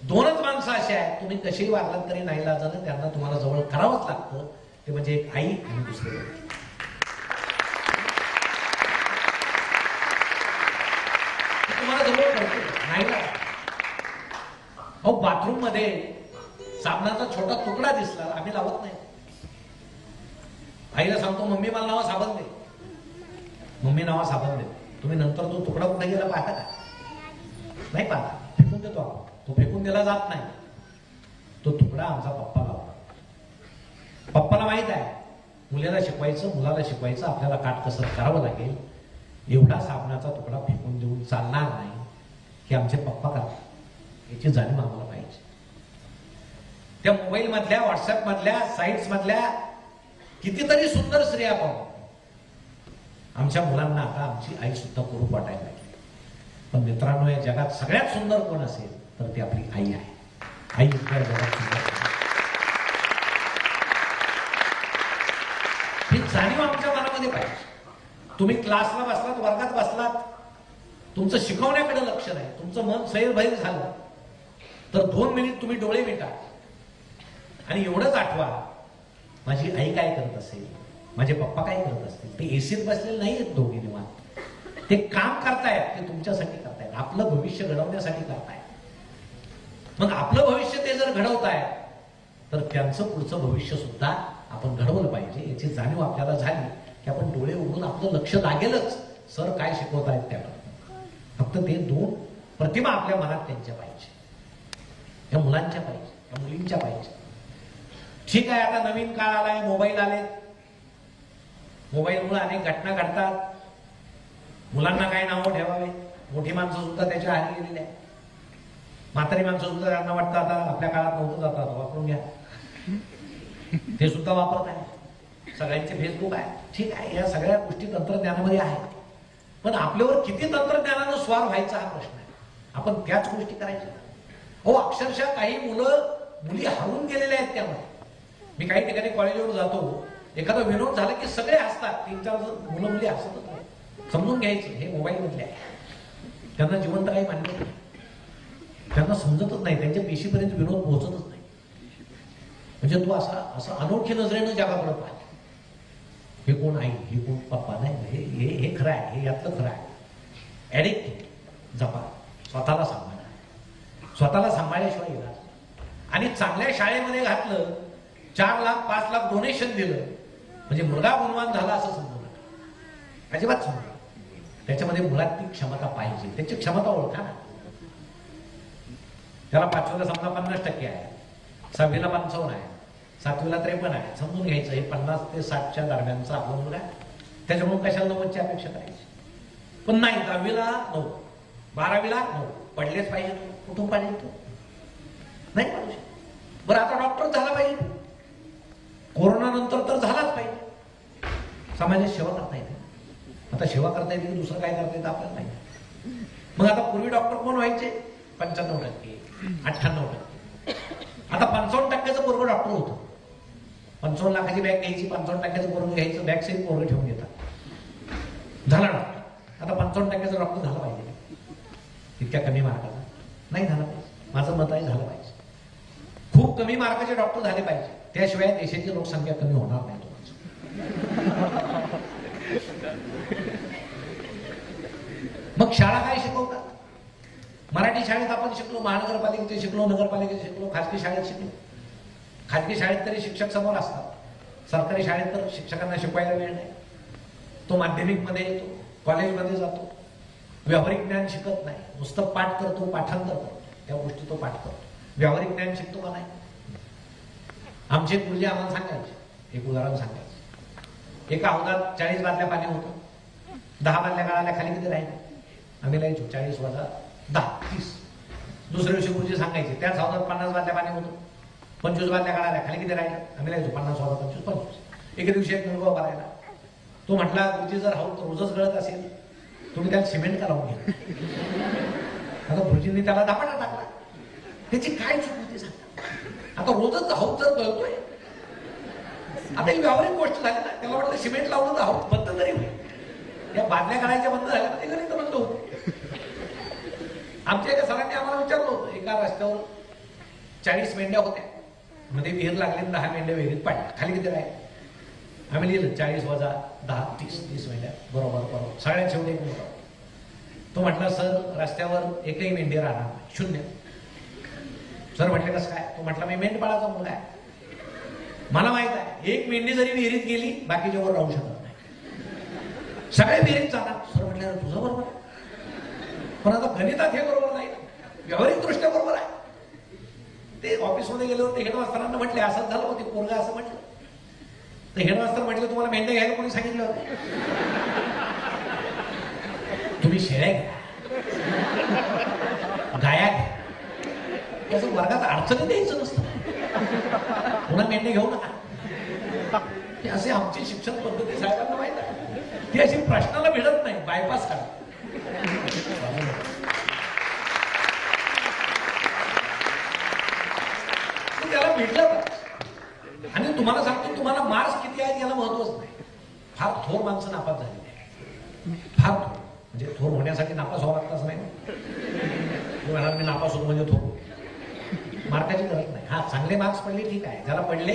2च माणसं अशी आहेत, तुम्ही कशीही वागलात तरी नाही लाजलं, त्यांना तुम्हाला जवळ करावंच लागतं. ते म्हणजे एक आई आणि दुसरे तुम्हाला जवळ करते नाही ना. अहो, बाथरूम मध्ये साबणाचा छोटा तुकडा दिसला, आम्ही लावत नाही. आईला सांगतो मम्मी मला नावा साबण दे, मम्मी नावा साबण दे. तुम्ही नंतर तो तुकडा कुठे गेला पाहता का? नाही पाहता, फेकून देतो आपण. तो फेकून दिला जात नाही. तो तुकडा आमचा पप्पा लावला. पप्पाला माहित आहे मुलीला शिकवायचं, मुलाला शिकवायचं, आपल्याला काटकसर करावं लागेल. एवढा साबणाचा तुकडा फेकून देऊन चालणार नाही, हे आमचे पप्पा करतात, याची जाणीव आम्हाला पाहिजे. त्या मोबाईल मधल्या, व्हॉट्सअप मधल्या, साईट्स मधल्या कितीतरी सुंदर स्त्रिया पाहू. आमच्या मुलांना आता आमची आई सुद्धा कुरूप वाटायला लागली. पण मित्रांनो, या जगात सगळ्यात सुंदर कोण असेल तर ती आपली आई आहे. आई इतक्या जगात सुंदर. ही जाणीव आमच्या मनामध्ये पाहिजे. तुम्ही क्लासला बसलात, वर्गात बसलात, तुमचं शिकवण्याकडे लक्ष नाही, तुमचं मन सैरभैर झालं तर 2 मिनिट तुम्ही डोळे मिटा आणि एवढंच आठवा, माझी आई काय करत असेल, माझे पप्पा काय करत असतील. ते एसीत बसलेले नाही आहेत दोघी निवांत, ते काम करतायत, ते तुमच्यासाठी करतायत, आपलं भविष्य घडवण्यासाठी करतायत. मग आपलं भविष्य ते जर घडवतायत तर त्यांचं पुढचं भविष्य सुद्धा आपण घडवलं पाहिजे. याची जाणीव आपल्याला झाली की आपण डोळे उघडून आपलं लक्ष लागेलच सर काय शिकवतायत त्याला. फक्त ते 2 प्रतिमा आपल्या मनात त्यांच्या पाहिजे, त्या मुलांच्या पाहिजे, त्या मुलींच्या पाहिजे. ठीक आहे, आता नवीन काळ आलाय, मोबाईल आले, मोबाईलमुळे अनेक घटना घडतात. मुलांना काय नावं ठेवावे, मोठी माणसं सुद्धा त्याच्या आहारी गेलेली आहे. म्हातारी माणसं सुद्धा त्यांना वाटतं आता आपल्या काळात नव्हतं जातात, वापरून घ्या, ते सुद्धा वापरत आहे. सगळ्यांचे फेसबुक आहे. ठीक आहे, या सगळ्या गोष्टी तंत्रज्ञानामध्ये आहेत, पण आपल्यावर किती तंत्रज्ञानानं स्वार व्हायचा हा प्रश्न आहे. आपण त्याच गोष्टी करायच्या. हो, अक्षरशः काही मुली हरवून गेलेल्या आहेत त्यामध्ये. मी काही ठिकाणी कॉलेजवर जातो, एखादा विनोद झाला की सगळे हसतात, 3-4 मुलं मुली हसतच नाही. समजून घ्यायचं हे मोबाईल मधले आहे, त्यांना जिवंत काही मान्य नाही, त्यांना समजतच नाही, त्यांच्या पेशीपर्यंत विनोद पोहोचतच नाही. म्हणजे तू असं अनोळखी नजरेनं जगाकडे पाहिजे. हे कोण आई, हे कोण पप्पा, नाही हे खरं आहे, हे यातलं खरं आहे. ऍडिक्ट जपा, स्वतःला सांभाळा, स्वतःला सांभाळल्याशिवाय येणार. आणि चांगल्या शाळेमध्ये घातलं, 4 लाख 5 लाख डोनेशन दिलं म्हणजे मुलगा गुणवान झाला असं समजू नका, अजिबात समजू. त्याच्यामध्ये मुलात ती क्षमता पाहिजे, त्याची क्षमता ओळखा ना. त्याला 5वीला समजा 50% आहे, 6वीला 55 आहे, 7वीला 53 आहे, समजून घ्यायचं हे 50 ते 60च्या दरम्यानचा आपला मुलगा आहे. त्याच्यामुळे कशाला 90ची अपेक्षा करायची. पण नाही, 10वीला 9, 12वीला 9 पडलेच पाहिजे. कुठून पाहिजे तू? नाही पाहिजे. बरं, आता डॉक्टर झाला पाहिजे, कोरोना नंतर तर झालाच पाहिजे. समाजात सेवा करता येते. आता सेवा करता येते की दुसरं काय करता येतं आपल्याला नाही. मग आता पूर्वी डॉक्टर कोण व्हायचे? 95%, 98%. आता 55%चं पोरगं डॉक्टर होतं. 55 लाखाची बॅग घ्यायची, 55%चं पोरगं घ्यायचं, बॅग सहित पोरगं ठेवून घेतात, झाला डॉक्टर. आता 55%चं डॉक्टर झाला पाहिजे, इतक्या कमी मार्काचा नाही झाला पाहिजे. माझं मत आहे झालं पाहिजे. खूप कमी मार्काचे डॉक्टर झाले पाहिजे, त्याशिवाय देशाची लोकसंख्या कमी होणार नाही. मग शाळा काय शिकवतात? मराठी शाळेत आपण शिकलो, महानगरपालिकेचे शिकलो, नगरपालिकेचे शिकलो, खाजगी शाळेत शिकलो. खाजगी शाळेत तरी शिक्षक समोर असतात, सरकारी शाळेत तर शिक्षकांना शिकवायला वेळ नाही. तो माध्यमिक मध्ये येतो, कॉलेजमध्ये जातो, व्यावहारिक ज्ञान शिकत नाही, नुसतं पाठ करतो, पाठांतर करतो, त्या गोष्टी तो पाठ करतो. व्यावहारिक ज्ञान शिकतो का नाही? आमचे गुरुजी आम्हाला सांगायचे, एक उदाहरण सांगायचं. एका हौदात 40 बादल्या पाणी होतं, 10 बादल्या गाळाल्या, खाली किती राहिले? आम्ही लिहायचो 40 वजा 10, 30. दुसऱ्या दिवशी गुरुजी सांगायचे, त्याच हौदात 50 बादल्या पाणी होतं, 25 बादल्या गाळाल्या, खाली किती राहिले? आम्ही लिहायचो 50 वजा 25, 25. एके दिवशी एक मुलगा उभा राहिला, तो म्हटला, गुरुजी जर हौद रोजच गळत असेल तुम्ही त्याला सिमेंट का लावून घ्या? आता गुरुजींनी त्याला धापाटा टाकला. त्याची काय चूक होती सांगा? आता रोजच हौद जर गळतोय, आता ही व्यावहारिक गोष्ट झाली ना, त्याला वाटलं सिमेंट लावलं तर हौद बंद तरी होईल. या बादल्या काढायच्या बंद झाल्या, ते गणित बंद होत. आमच्या एका सरांनी आम्हाला विचारलं होतं, एका रस्त्यावर 40 मेंढ्या होत्या, मध्ये विहीर लागली, 10 मेंढ्या विहिरीत पाडल्या, खाली किती राहिले? आम्ही लिहिलं 40 वजा 10, 30 मेंढ्या. बरोबर बरोबर, सगळ्यात शेवटी एक मुलगा. तो म्हटला, सर रस्त्यावर एकही मेंढी राहणार नाही, 0. सर म्हटले, कसं काय? तो म्हटला, मी मेंढपाळाचा मुलगा आहे, मला माहित आहे एक मेंढी जरी विहिरीत गेली बाकीच्यावर राहू शकत नाही, सगळे विहिरीत जाणार. सर म्हटले, तुझं बरोबर आहे, पण आता गणितात हे बरोबर नाही, व्यावहारिक दृष्ट्या बरोबर आहे. ते ऑफिसमध्ये गेल्यावर ते हेडमास्तरांना म्हटले, असंच झालं होते, पोरगा असं म्हटलं. तर हेडमास्तर म्हटलं, तुम्हाला मेंढ्या घ्यायला कोणी सांगितलं होतं? तुम्ही शेळ्या घ्या, गाया घ्या, त्याचं वर्गात अडचणी द्यायचं नसतं, पुन्हा मेंढ्या घेऊ नका. हे असे आमची शिक्षण पद्धती साहेबांना माहित आहे, ती अशी प्रश्नाला भिडत नाही, बायपास करा. त्याला भिडलं. आणि तुम्हाला सांगतो, तुम्हाला मार्क्स किती आहेत याला महत्वच नाही. फार थोर माणसं नापास झालेली आहे, फार थोर. म्हणजे थोर होण्यासाठी नापास व्हावं लागतं असं नाही. मी नापास होतो म्हणजे थोर, मार्काची गरज नाही. हा, चांगले मार्क्स पडले ठीक आहे, ज्याला पडले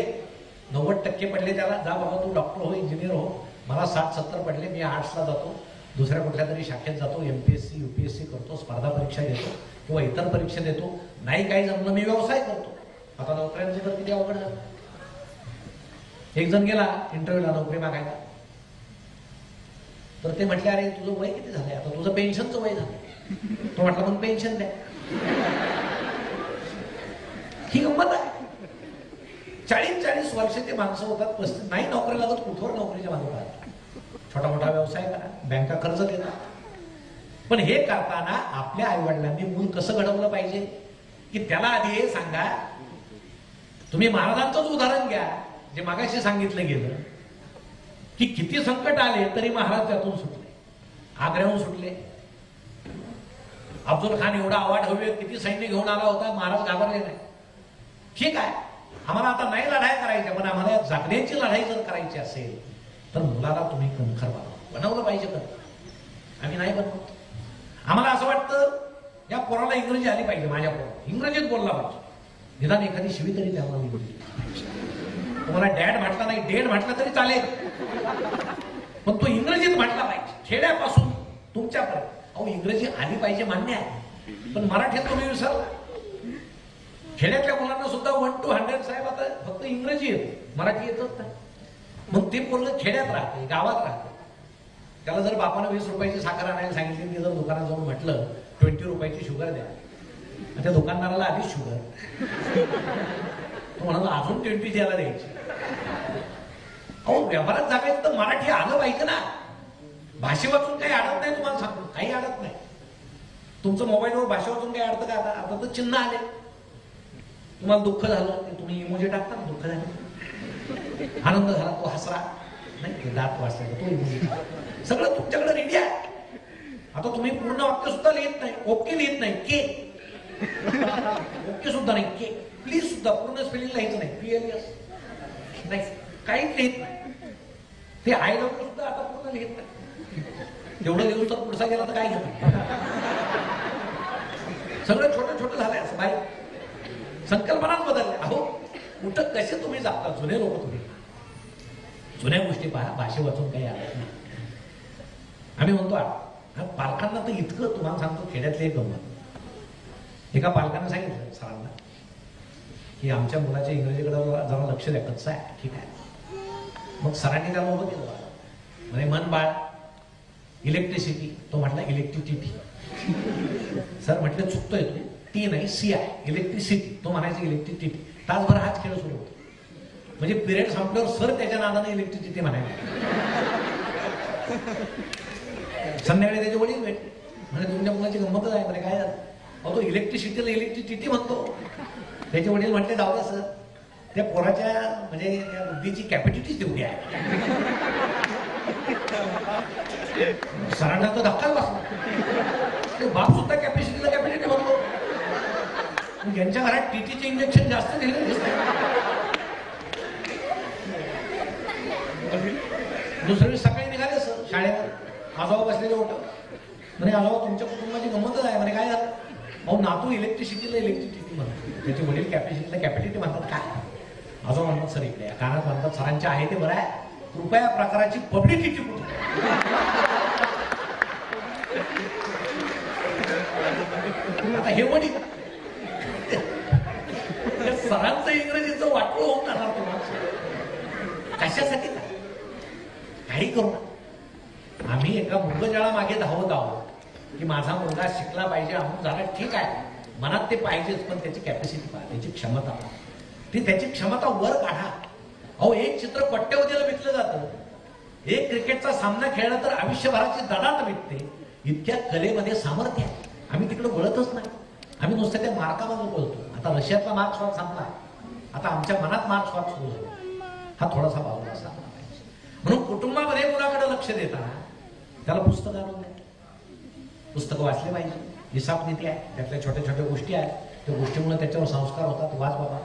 90% पडले त्याला जा बाबा तू डॉक्टर हो, इंजिनियर हो. मला 60-70 पडले, मी आर्ट्सला जातो, दुसऱ्या कुठल्या तरी शाखेत जातो, MPSC UPSC करतो, स्पर्धा परीक्षा देतो किंवा इतर परीक्षा देतो. नाही काही जमलं मी व्यवसाय करतो. आता नोकऱ्यांचे तर किती अवघड झालं. एक जण गेला इंटरव्ह्यूला नोकरी मागायला, तर ते म्हटले, अरे तुझं वय किती झालंय? आता तुझं पेन्शनचं वय झालं. तो म्हटला मग पेन्शन द्या. ही गंमत आहे. 40-40 वर्ष ते माणसं होतात, 35 नाही नोकरी लागत, कुठवर नोकरीच्या मागे पाहतात. छोटा मोठा व्यवसाय करा, बँका कर्ज देतात. पण हे करताना आपल्या आईवडिलांनी मूल कसं घडवलं पाहिजे की त्याला आधी हे सांगा. तुम्ही महाराजांचंच उदाहरण घ्या, जे मागाशी सांगितलं गेलं की किती संकट आले तरी महाराज त्यातून सुटले, आग्र्याहून सुटले. अफजल खान एवढा आवाज हवे, किती सैन्य घेऊन आला होता, महाराज घाबरले नाही. ठीक आहे, आम्हाला आता नाही लढाई करायच्या, पण आम्हाला जागण्याची लढाई जर करायची असेल तर मुलाला तुम्ही कणखर बनवलं पाहिजे. का आम्ही नाही बनवत. आम्हाला असं वाटतं या पोराला इंग्रजी आली पाहिजे, माझ्या पोराला इंग्रजीत बोलला पाहिजे, निदान एखादी शिवी तरी त्याला इंग्रजी. तुम्हाला डॅड म्हटला नाही, डेड म्हटला तरी चालेल, पण तो इंग्रजीत म्हटला पाहिजे. खेड्यापासून तुमच्यापर्यंत. अहो इंग्रजी आली पाहिजे मान्य आहे, पण मराठीत तुम्ही विसरला. खेड्यातल्या मुलांना सुद्धा 1 to 100 साहेब आता फक्त इंग्रजी येते, मराठी येतच नाही. मग ते पोरं खेड्यात राहते, गावात राहते. त्याला जर बापानं 20 रुपयाची साखर आणायला सांगितली, ते जर दुकानात जाऊन म्हटलं 20 रुपयाची शुगर द्या, त्या दुकानदाराला आधीच शुगर, तो म्हणाला अजून 20 द्यायला द्यायची. अहो व्यवहारात जागायचं तर मराठी आलं पाहिजे ना. भाषे वाचून काही अडत नाही, तुम्हाला सांगतो काही अडत नाही. तुमचं मोबाईलवर भाषा वाचून काही अडतं का? आता तर चिन्ह आले. तुम्हाला दुःख झालं ते तुम्ही इमोजी टाकता ना, दुःख झालं. आनंद झाला तो हसरा नाही, दात वाचला तो इमोजी. सगळं तुमच्याकडे रेडी आहे. आता तुम्ही पूर्ण वाक्य सुद्धा लिहित नाही, ओके लिहित नाही, के ओके सुद्धा नाही, के प्लीज सुद्धा पूर्ण स्पेलिंग लिहायचं नाही, PLS नाही, काहीच लिहित नाही. ते आय लव्ह यू सुद्धा आता पूर्ण लिहित नाही. एवढं लिहून तर पुढचा गेला तर काय घेणार. सगळं छोटं छोटं झालंय असं बाई. संकल्पनाच बदलल्या. अहो कुठं कसे तुम्ही जाता, जुने लोक तुम्ही जुन्या गोष्टी पहा, भाषे वाचून काही आलं नाही. आम्ही म्हणतो पालकांना तर इतकं तुम्हाला सांगतो, खेड्यातले एक गंमत. एका पालकानं सांगितलं सरांना की आमच्या मुलाच्या इंग्रजीकडे जरा लक्ष द्या, कच्चा आहे. ठीक आहे. मग सरांनी त्याला उभं केलं, म्हणजे मन बाळ इलेक्ट्रिसिटी, तो म्हटला इलेक्ट्रिसिटी. सर म्हटलं चुकतोय तुम्ही, टी नाही सी आहे, इलेक्ट्रिसिटी. तो म्हणायचं इलेक्ट्रिसिटी. तासभर हाच खेळ सुरू होतो. म्हणजे पिरियड संपल्यावर सर त्याच्या नादाने इलेक्ट्रिसिटी म्हणायला. संध्याकाळी त्याचे वडील भेटले, म्हणजे तुमच्या मुलाची गंमतच आहे. म्हणजे काय झालं? अहो तो इलेक्ट्रिसिटीला इलेक्ट्रिसिटी म्हणतो. त्याचे वडील म्हटले जाऊ द्या सर, त्या पोराच्या म्हणजे त्या बुद्धीची कॅपॅसिटी तेवढी आहे. सरांना तर धक्काच बसला. बाप सुद्धा कॅपॅसिटीला कॅपॅसिटी म्हणतो. ज्यांच्या घरात टीटीचे इंजेक्शन जास्त दिले दिसते. दुसऱ्या दिवशी सकाळी निघाले सर शाळेवर, आजोबा बसलेले होतं. म्हणजे आजोबा तुमच्या कुटुंबाची गंमतच आहे. म्हणजे काय झालं? अहो नातू इलेक्ट्रिसिटीला इलेक्ट्रिसिटी म्हणतो, त्याचे वडील कॅपॅसिटीला कॅपॅसिटी म्हणतात. काय आजोबा म्हणतात सर इकडे कानात म्हणतात, सरांचे आहे ते बरं आहे, कृपया प्रकाराची पब्लिसिटी कुठे. आता हे वडील सरांचं इंग्रजीचं वाटलं होऊन जाणार तुम्हाला. कशासाठी काही करू. आम्ही एका मृगजळा मागे धावत आहोत की माझा मुलगा शिकला पाहिजे, अमुक झाला. ठीक आहे, मनात ते पाहिजेच, पण त्याची कॅपॅसिटी पहा, त्याची क्षमता पहा. ती त्याची क्षमता वर काढा. अहो एक चित्र कोट्यवधीला विकलं जातं. एक क्रिकेटचा सामना खेळला तर आयुष्यभराची दडात विकते. इतक्या कलेमध्ये सामर्थ्य आहे. आम्ही तिकडे वळतच नाही. आम्ही नुसतं त्या मार्कामध्ये बोलतो. आता रशियातला मार्क स्वाद संपला, आता आमच्या मनात मार्क स्वाद सुरू झाला. हा थोडासा बाजूला असला पाहिजे. म्हणून कुटुंबामध्ये मुलाकडे लक्ष देताना त्याला पुस्तक आणून द्या. पुस्तकं वाचले पाहिजे. हिसाब नीती आहे, त्यातल्या छोट्या छोट्या गोष्टी आहेत. त्या गोष्टीमुळे त्याच्यावर संस्कार होतात. वाच बाबा.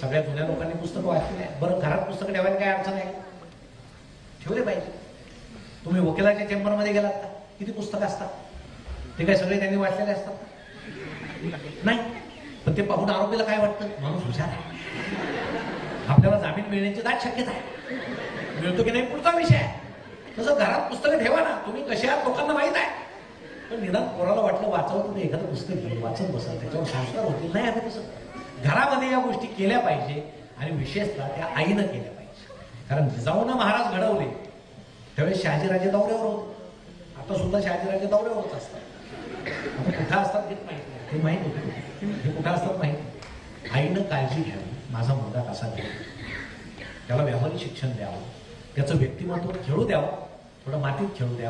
सगळ्या जुन्या लोकांनी पुस्तकं वाचलेली आहे. बरं घरात पुस्तकं ठेवायला काय अडचण आहे? ठेवले पाहिजे. तुम्ही वकिलाच्या चेंबरमध्ये गेलात का, किती पुस्तकं असतात? ते काय सगळे त्यांनी वाचलेले असतात? नाही. पण ते पाहून आरोपीला काय वाटतं? माणूस हुशार आहे, आपल्याला जामीन मिळण्याची दाट शक्यता आहे. मिळतो की नाही पुढचा विषय आहे. तसं घरात पुस्तकं ठेवा ना. तुम्ही कशा आहात लोकांना माहित आहे, पण निदान पोराला वाटलं वाचावं, तुम्ही एखादं पुस्तक घेऊन वाचत बसा, त्याच्यावर संस्कार होतील. नाही आम्ही तसं घरामध्ये या गोष्टी केल्या पाहिजे. आणि विशेषतः त्या आईनं केल्या पाहिजे. कारण जिजाऊंना महाराज घडवले त्यावेळेस शहाजीराजे दौऱ्यावर होते. आता सुद्धा शहाजीराजे दौऱ्यावरच असतात. कुठं असतात घेत माहित नाही, ते माहित होतं हे कुठं असतात माहित. आईनं काळजी घ्यावी, माझा मुलगा कसा घ्यावा, त्याला व्यावहारिक शिक्षण द्यावं, त्याचं व्यक्तिमत्व खेळू द्यावं, थोडं मातीत खेळू द्या,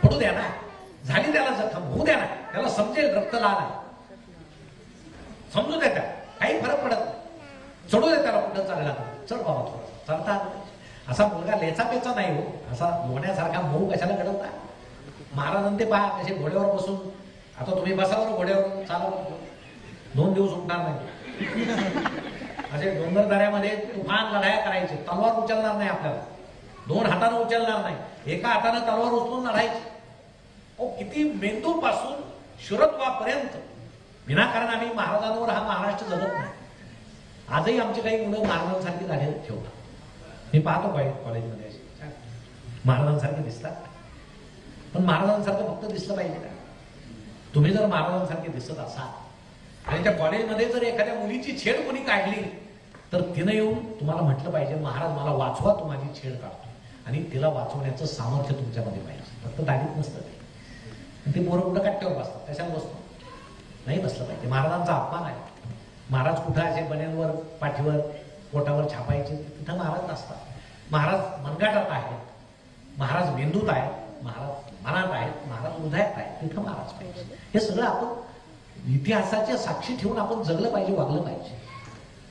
पडू द्या ना, झाली त्याला जखम होऊ द्या ना, त्याला समजेल रक्त लाल आहे, समजू द्या, त्या काही फरक पडत नाही, चढू दे त्याला, कुठं चालला चढ बाबा थोडं चढता. असा मुलगा लेचा पेचा नाही हो, असा लोण्यासारखा मऊ कशाला घडवता. महाराजांनी ते पहा कसे घोड्यावर बसून, आता तुम्ही बसावर घोड्यावर चालवलं 2 दिवस उठणार नाही, असे डोंगर दऱ्यामध्ये तुफान लढाया करायचे, तलवार उचलणार नाही आपल्याला, 2 हातानं उचलणार नाही, एका हातानं तलवार उचलून लढायची. किती मेंदू पासून शुरत्वापर्यंत विनाकारण आम्ही महाराजांवर हा महाराष्ट्र जगत नाही. आजही आमची काही मुलं महाराजांसारखी झाले ठेवतात, मी पाहतो कॉलेजमध्ये महाराजांसारखे दिसतात, पण महाराजांसारखं फक्त दिसलं पाहिजे का? तुम्ही जर महाराजांसारखे दिसत असाल आणि त्या कॉलेजमध्ये जर एखाद्या मुलीची छेड कोणी काढली तर तिनं येऊन तुम्हाला म्हटलं पाहिजे, महाराज मला वाचवा, तू माझी छेड काढतो, आणि तिला वाचवण्याचं सामर्थ्य तुमच्यामध्ये पाहिजे. फक्त दाढीत नसतं ते पोरं कुठं कट्ट्यावर बसतात, कशाला बसतो, नाही बसलं पाहिजे. महाराजांचा अपमान आहे. महाराज कुठं असे बन्यांवर, पाठीवर, पोटावर छापायचे, तिथं महाराज नसतात. महाराज मनगाटात आहेत, महाराज मेंदूत आहेत, महाराज मनात आहेत, महाराज हृदयात आहेत, तिथं महाराज पाहिजे. हे सगळं आपण इतिहासाच्या साक्षी ठेवून आपण जगलं पाहिजे, वागलं पाहिजे.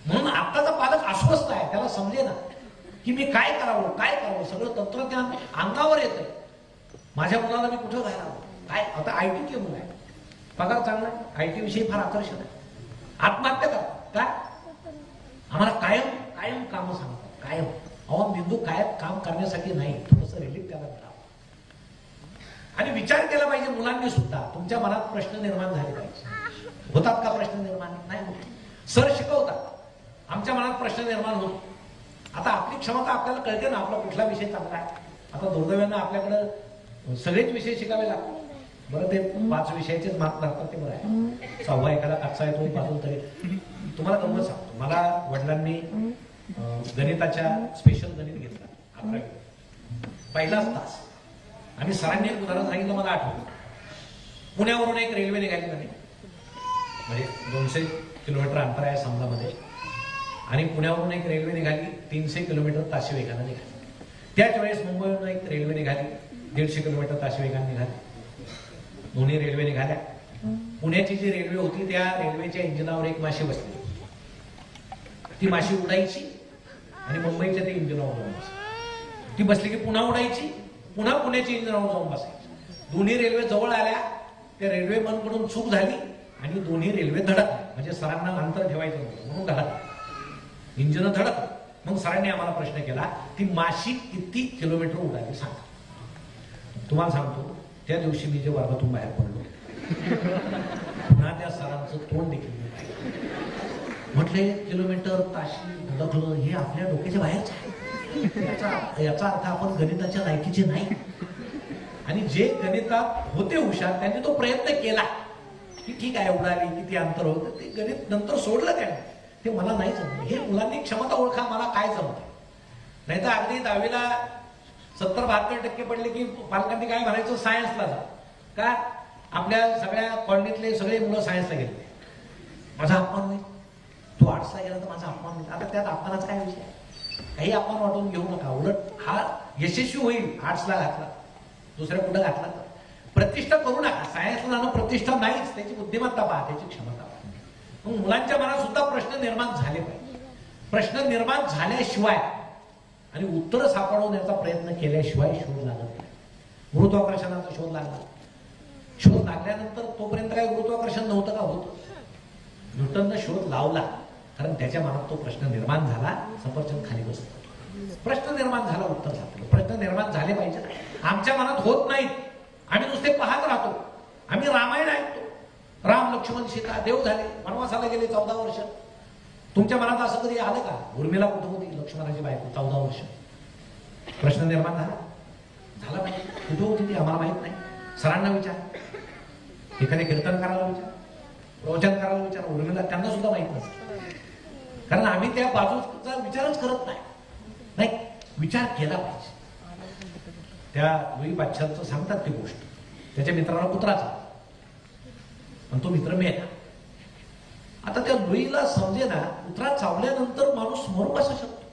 म्हणून आत्ताचा पालक अस्वस्थ आहे, त्याला समजे ना की मी काय करावं, सगळं तंत्रज्ञान अंगावर येतंय, माझ्या मुलाला मी कुठं घालावं, काय. आता IT के मुलं आहे, पगार चांगला, IT विषयी फार आकर्षण आहे, आत्महत्या करा काय, आम्हाला कायम कामं सांगतात, कायम. अहो मेंदू कायम काम करण्यासाठी नाही, थोडंसं रिलीफ त्याला मिळावं. आणि विचार केला पाहिजे मुलांनी सुद्धा. तुमच्या मनात प्रश्न निर्माण झाले पाहिजे. होतात का प्रश्न निर्माण? नाही होत. सर शिकवतात, आमच्या मनात प्रश्न निर्माण होतो. आता आपली क्षमता आपल्याला कळते ना, आपला कुठला विषय चांगला आहे. आता दुर्दैवानं आपल्याकडं सगळेच विषय शिकावे लागतात. बरं ते 5 विषयाचेच मार्क लागतात ते बरं आहे, 6वा एखादा कच्चा येतो बाजून तरी. तुम्हाला गंमत सांगतो, मला वडिलांनी गणिताच्या स्पेशल गणित घेतला 11वी, पहिलाच तास. आम्ही सरांनी एक उदाहरण सांगितलं, मला आठवलं. पुण्यावरून एक रेल्वे निघाली म्हणे, म्हणजे 200 किलोमीटर अंतर आहे समजामध्ये, आणि पुण्यावरून एक रेल्वे निघाली 300 किलोमीटर ताशी वेगाने निघाली. त्याच वेळेस मुंबईवरून एक रेल्वे निघाली 150 किलोमीटर ताशी वेगाने निघाली. दोन्ही रेल्वे निघाल्या. पुण्याची जी रेल्वे होती त्या रेल्वेच्या इंजिनावर एक माशी बसली, ती माशी उडायची आणि मुंबईच्या ते इंजिनावर जाऊन बसायची. ती बसली की पुन्हा उडायची, पुन्हा पुण्याच्या इंजिनावर जाऊन बसायची. दोन्ही रेल्वे जवळ आल्या, त्या रेल्वे मनकडून चूक झाली आणि दोन्ही रेल्वे धडकल्या. म्हणजे सरांना अंतर ठेवायचं नव्हतं म्हणून धडकलं, इंजिन धडकलं. मग सरांनी आम्हाला प्रश्न केला, ती माशी किती किलोमीटर उडाली सांगा. तुम्हाला सांगतो, त्या दिवशी मी जे वर्गातून बाहेर पडलो, पुन्हा त्या सरांचं तोंड देखील म्हटले, किलोमीटर ताशी धडकलं हे आपल्या डोक्याच्या बाहेरच आहे. याचा अर्थ आपण गणिताच्या लायकीचे नाही. आणि जे गणितात होते हुशार त्यांनी तो प्रयत्न केला की ठीक आहे उडाली, किती अंतर होतं, ते गणित नंतर सोडलं त्याने. ते मला नाही जमलं. हे मुलांनी क्षमता ओळखा, मला काय जमतं. नाही तर अगदी 10वीला 70-72% पडले की पालकांनी काय म्हणायचं, सायन्सला जा. का आपल्या सगळ्या कॉलनीतले सगळे मुलं सायन्सला गेले. माझा अपमान नाही, तू आर्ट्सला गेला तर माझा अपमान नाही. आता त्यात अपमानाचा काय विषय? काही अपमान वाटून घेऊ नका. उलट हा यशस्वी होईल आर्ट्सला घातला, दुसऱ्या कुठं घातला तर. प्रतिष्ठा करू नका. सायन्सला जाणं प्रतिष्ठा नाहीच, त्याची बुद्धिमत्ता पहा, त्याची क्षमता पहा. मग मुलांच्या मनात सुद्धा प्रश्न निर्माण झाले पाहिजे. प्रश्न निर्माण झाल्याशिवाय आणि उत्तर सापडवण्याचा प्रयत्न केल्याशिवाय शोध लागत नाही. गुरुत्वाकर्षणाचा शोध लागला, शोध लागल्यानंतर तोपर्यंत काय गुरुत्वाकर्षण नव्हतं का? होतं. न्यूटननं शोध लावला कारण त्याच्या मनात तो प्रश्न निर्माण झाला, सफरचंद खाली बसतो. प्रश्न निर्माण झाला, उत्तर सापडलं. प्रश्न निर्माण झाले पाहिजे. आमच्या मनात होत नाहीत, आम्ही नुसते पाहत राहतो. आम्ही रामायण ऐकतो, राम लक्ष्मण सीता, देव झाले, वनवासाला गेले 14 वर्ष. तुमच्या मनात असं कधी आलं का? उर्मिला कुठं होती, लक्ष्मणाची बायको, 14 वर्ष. प्रश्न निर्माण झाला पाहिजे. कुठं होती ती आम्हाला माहित नाही. सरांना विचार, एखाद्या कीर्तन करायला विचार, प्रवचन करायला विचार. उर्मिला त्यांना सुद्धा माहित नसतं, कारण आम्ही त्या बाजूचा विचारच करत नाही. विचार केला पाहिजे. त्या लुई बादशाहचं सांगतात ती गोष्ट. त्याच्या मित्राला कुत्रा चावला, आणि तो मित्र मेला. आता त्या लुईला समजे ना, कुत्रा चावल्यानंतर माणूस मरू कसा शकतो?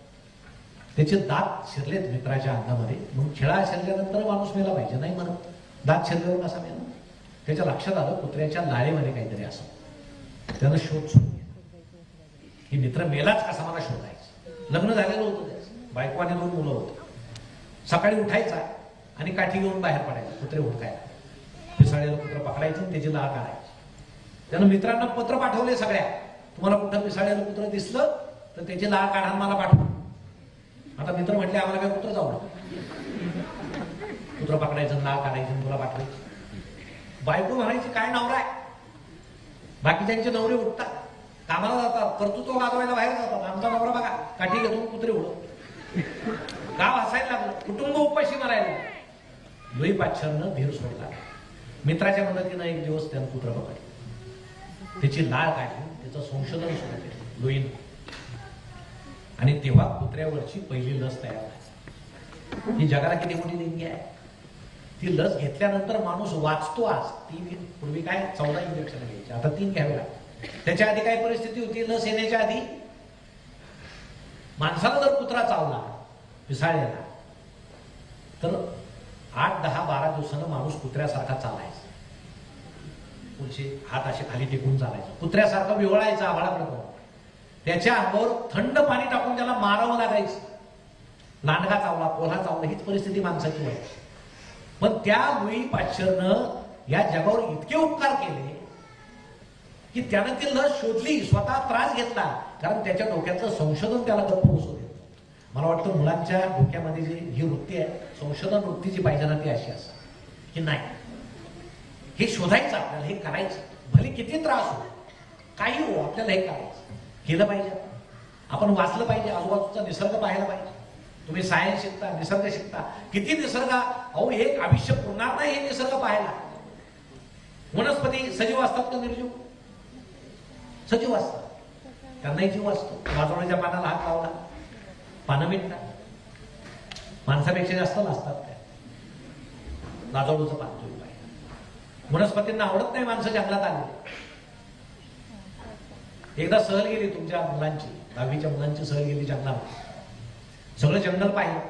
त्याचे दात शिरलेत मित्राच्या अंगामध्ये, मग खिळा शिरल्यानंतर माणूस मेला पाहिजे, नाही म्हणत. दात शिरल्यावर कसा मेला? त्याच्या लक्षात आलं कुत्र्याच्या लाळेमध्ये काहीतरी असं. त्यानं शोध सुरू केला की मित्र मेलाच कसा मला शोधायचं. लग्न झालेलं होतं त्याचं, बायको आणि 2 मुलं होती. सकाळी उठायचा आणि काठी घेऊन बाहेर पडायचं कुत्रे हुडकायला. पिसाळलेलं कुत्र पकडायचं, त्याची लाळ काढायची. त्यानं मित्रांना पत्र पाठवले सगळ्या, तुम्हाला कुठं पिसाळलेलं कुत्र दिसलं तर त्याची लाळ काढा मला पाठवा. आता मित्र म्हटले आम्हाला काय कुत्र जाऊ नका, कुत्र पकडायचं, लाळ काढायचं, तुला पाठवायचं. बायको म्हणायची काय नवरा आहे. बाकीच्यांचे नवरे उठतात, कामाला जातात, कर्तृत्व गाजवायला बाहेर जातात. आमचा नवरा बघा काठी घेऊन कुत्रे उडव. गाव हसायला लागलं, कुटुंब उपाशी मारायला. लुई पाश्चरनं धीर सोडला. मित्राच्या मदतीनं एक दिवस त्यानं कुत्र पकडलं, त्याची लाळ काढली, त्याचं संशोधन सुरू केलं लुईनं. आणि तेव्हा कुत्र्यावरची पहिली लस तयार झाली. ही जगाला किती मोठी देणगी आहे. ती लस घेतल्यानंतर माणूस वाचतो. आज 3 पूर्वी काय 14 इंजेक्शन घ्यायचे, आता 3 घ्यावे लागतात. त्याच्या आधी काय परिस्थिती होती? लस येण्याच्या आधी माणसाला जर कुत्रा चावला पिसाळलेला तर 8, 10, 12 दिवसानं माणूस कुत्र्यासारखा चालायचा. पुढचे हात असे खाली टेकून चालायचं, कुत्र्यासारखं विवळायचं आभाळाकडे. त्याच्या अंगावर थंड पाणी टाकून त्याला मारावं लागायचं. लांडगा चावला, कोल्हा चावला, हीच परिस्थिती माणसाची व्हायची. पण त्या लुई पाश्चरनं या जगावर इतके उपकार केले की त्यानं ती लस शोधली, स्वतः त्रास घेतला, कारण त्याच्या डोक्यातलं संशोधन त्याला गप्प बसू देत. मला वाटतं मुलांच्या डोक्यामध्ये जी ही वृत्ती आहे, संशोधन वृत्ती जी पाहिजे ना, ती अशी असं की नाही, हे शोधायचं आपल्याला, हे करायचं, भले किती त्रास हो, काही हो, आपल्याला हे करायचं, केलं पाहिजे. आपण वाचलं पाहिजे, आजूबाजूचा निसर्ग पाहायला पाहिजे. तुम्ही सायन्स शिकता, निसर्ग शिकता, किती निसर्ग, अहो एक आयुष्य पुरणार नाही हे निसर्ग पाहायला. वनस्पती सजीव असतात का निर्जीव? सजीव असतात, त्यांनाही जीव असतो. वाजवण्याच्या पानाला हात लावला, पानं मिटतात. माणसापेक्षा जास्त असतात त्या. लाजवडूचं पान तुम्ही पाहिजे. वनस्पतींना आवडत नाही माणसं जंगलात आले. एकदा सहल गेली तुमच्या मुलांची, 10वीच्या मुलांची सहल गेली जंगलात. सगळं जंगल पाहिलं,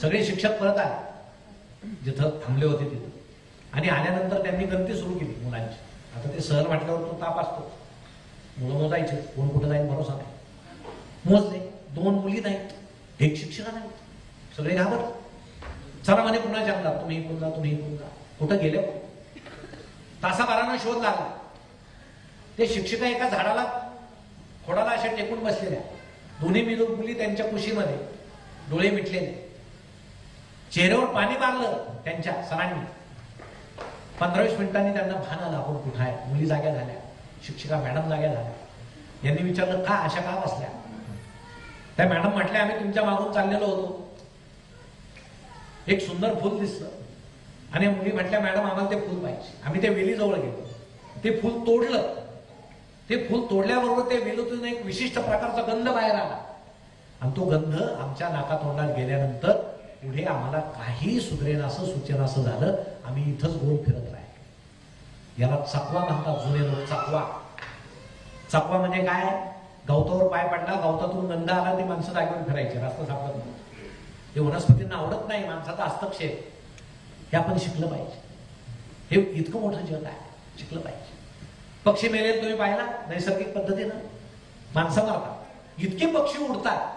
सगळे शिक्षक परत आले जिथं थांबले होते तिथं. आणि आल्यानंतर त्यांनी गणती सुरू केली मुलांची. आता ते सहल म्हटल्यावर तो ताप असतो, मुलं मोजायचे, कोण कुठं जाईल भरोसा नाही. मोजले, 2 मुली नाहीत, 1 शिक्षिका नाही, सगळे घाबरले. चला म्हणे पुन्हा जंगलात, तुम्ही इकडून जा, तुम्ही इकडून जा. कुठं गेले? तासाभरानं शोध लागला. ते शिक्षिका एका झाडाला खोडाला अशा टेकून बसलेल्या, दोन्ही मुली त्यांच्या कुशीमध्ये, डोळे मिटलेले, चेहऱ्यावर पाणी मारलं त्यांच्या सरांनी. 15-20 मिनिटांनी त्यांना भान आलं आपण कुठं आहे. मुली जाग्या झाल्या, शिक्षिका मॅडम जाग्या झाल्या. यांनी विचारलं का, अशा का बसल्या? त्या मॅडम म्हटल्या आम्ही तुमच्या मागून चाललेलो होतो, एक सुंदर फुल दिसलं, आणि मुली म्हटल्या मॅडम आम्हाला ते फुल पाहिजे. आम्ही त्या वेलीजवळ गेलो, ते फुल तोडलं. ते फुल तोडल्याबरोबर ते वेलीतून एक विशिष्ट प्रकारचा गंध बाहेर आला, आणि तो गंध आमच्या नाकातोंडात गेल्यानंतर पुढे आम्हाला काही सुधरेनासं सुचेनासं झालं. आम्ही इथंच गोल फिरत राहिलो. याला चकवा म्हणतात जुने लोक. चकवा, चकवा म्हणजे काय? गवतावर पाय पडला, गवतातून गंध आला, ती माणसं जागेवर फिरायची, रस्ता सापडत नाही. हे वनस्पतींना आवडत नाही, माणसाचा हस्तक्षेप. हे आपण शिकलं पाहिजे. हे इतकं मोठं जग आहे, शिकलं पाहिजे. पक्षी मेले तुम्ही पाहिला नैसर्गिक पद्धतीनं, माणसं मारतात. इतके पक्षी उडतात.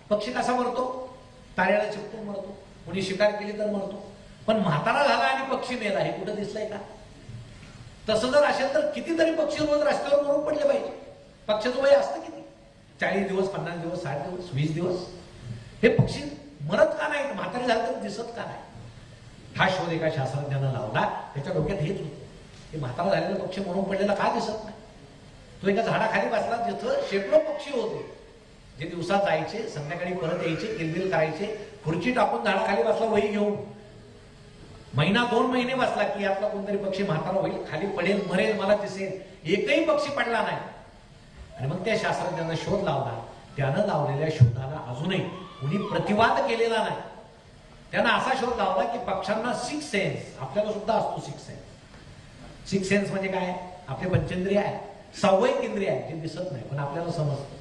पक्षी कसा मरतो? ताऱ्याला चिपटून मरतो, कोणी शिकार केली तर मरतो. पण म्हातारा झाला आणि पक्षी मेला, हे कुठं दिसलंय का? तसं जर असेल तर कितीतरी पक्षी रोज रस्त्यावर मरून पडले पाहिजे. पक्षाचं वय असतं किती? 40 दिवस, 50 दिवस, 60 दिवस, 20 दिवस. हे पक्षी मरत का नाहीत? म्हातारे झाले तर दिसत का नाही? हा शोध एका शास्त्रज्ञानं लावला. त्याच्या डोक्यात हेच होतं की म्हातारा झालेला पक्षी मरून पडलेला का दिसत नाही? तो एका झाडाखाली बसला जिथं शेकडो पक्षी होते, जे दिवसात जायचे, संध्याकाळी परत यायचे, किलबिल करायचे. खुर्ची टाकून झाडाखाली बसला वही घेऊन. महिना 2 महिने बसला की यातला कोणतरी पक्षी म्हातारा होईल, खाली पडेल, मरेल, मला दिसेल. एकही पक्षी पडला नाही. आणि मग त्या शास्त्रज्ञानं शोध लावला. त्यानं लावलेल्या शोधाला अजूनही कुणी प्रतिवाद केलेला नाही. त्यानं असा शोध लावला की पक्ष्यांना 6 सेन्स, आपल्याला सुद्धा असतो 6 सेन्स. सिक्स सेन्स म्हणजे काय? आपले पंचेंद्रिय आहे, सहावं इंद्रिय आहे, ते दिसत नाही पण आपल्याला समजतं.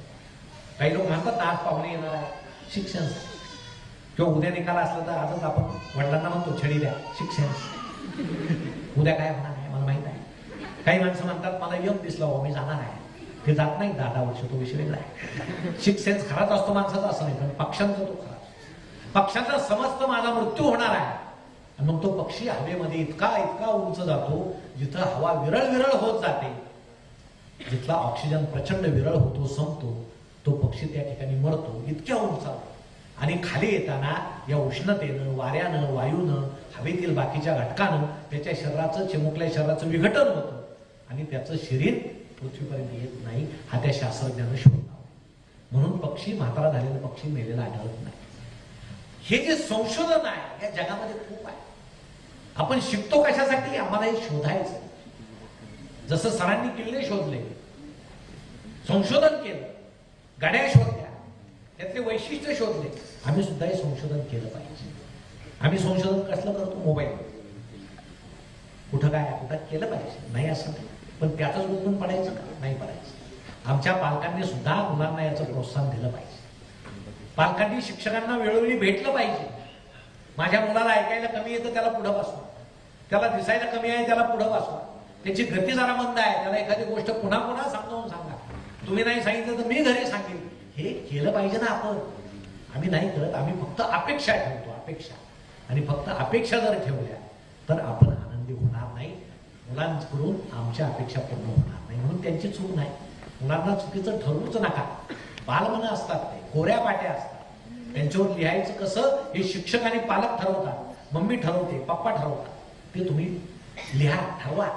काही लोक म्हणतात आज पाहुणे येणार आहे, सिक्स सेन्स. किंवा उद्या निकाल असला तर आजच आपण वडिलांना म्हणतो छडी द्या, सिक्स सेन्स. उद्या काय होणार आहे मला माहित आहे. काही माणसं म्हणतात मला योग दिसला हो मी जाणार आहे, ते जात नाही 10 वर्ष, तो विषय वेगळा आहे. सिक्स सेन्स खराच असतो माणसाचा असं नाही, पण पक्ष्यांचा तो खरा. पक्ष्यांचा समजतं माझा मृत्यू होणार आहे, मग तो पक्षी हवेमध्ये इतका इतका उंच जातो जिथं हवा विरळ विरळ होत जाते, जिथला ऑक्सिजन प्रचंड विरळ होतो, संपतो, तो पक्षी त्या ठिकाणी मरतो इतक्या उंचावर. आणि खाली येताना या उष्णतेनं, वाऱ्यानं, वायूनं, हवेतील बाकीच्या घटकानं त्याच्या शरीराचं, चिमुकल्या शरीराचं विघटन होतं आणि त्याचं शरीर पृथ्वीपर्यंत येत नाही. हा त्या शास्त्रज्ञानं शोध लावला. म्हणून पक्षी, म्हातारा झालेला पक्षी मेलेला आढळत नाही. हे जे संशोधन आहे या जगामध्ये खूप आहे. आपण शिकतो कशासाठी? आम्हाला हे शोधायचं. जसं सरांनी किल्ले शोधले, संशोधन केलं, गाड्या शोधल्या, त्यातले वैशिष्ट्य शोधले, आम्ही सुद्धा हे संशोधन केलं पाहिजे. आम्ही संशोधन कसलं करतो? मोबाईल कुठं काय कुठं केलं पाहिजे, नाही असं नाही, पण त्यातच गुंतून पडायचं का? नाही पडायचं. आमच्या पालकांनी सुद्धा मुलांना याचं प्रोत्साहन दिलं पाहिजे. पालकांनी शिक्षकांना वेळोवेळी भेटलं पाहिजे. माझ्या मुलाला ऐकायला कमी येतं, त्याला पुढं बसवा. त्याला दिसायला कमी आहे, त्याला पुढं बसवा. त्याची गती जरा मंद आहे, त्याला एखादी गोष्ट पुन्हा पुन्हा समजावून सांगा. तुम्ही नाही सांगितलं तर मी घरी सांगेन. हे केलं पाहिजे ना आपण. आम्ही नाही करत, आम्ही फक्त अपेक्षा ठेवतो, अपेक्षा. आणि फक्त अपेक्षा जर ठेवल्या तर आपण आनंदी होणार नाही. मुलांकडून आमच्या अपेक्षा पूर्ण होणार नाही, म्हणून त्यांची चूक नाही. मुलांना चुकीचं ठरवूच नका. बालमनं असतात, ते कोऱ्या पाट्या असतात, त्यांच्यावर लिहायचं कसं हे शिक्षक आणि पालक ठरवतात. मम्मी ठरवते, पप्पा ठरवतात, ते तुम्ही लिहा, ठरवा.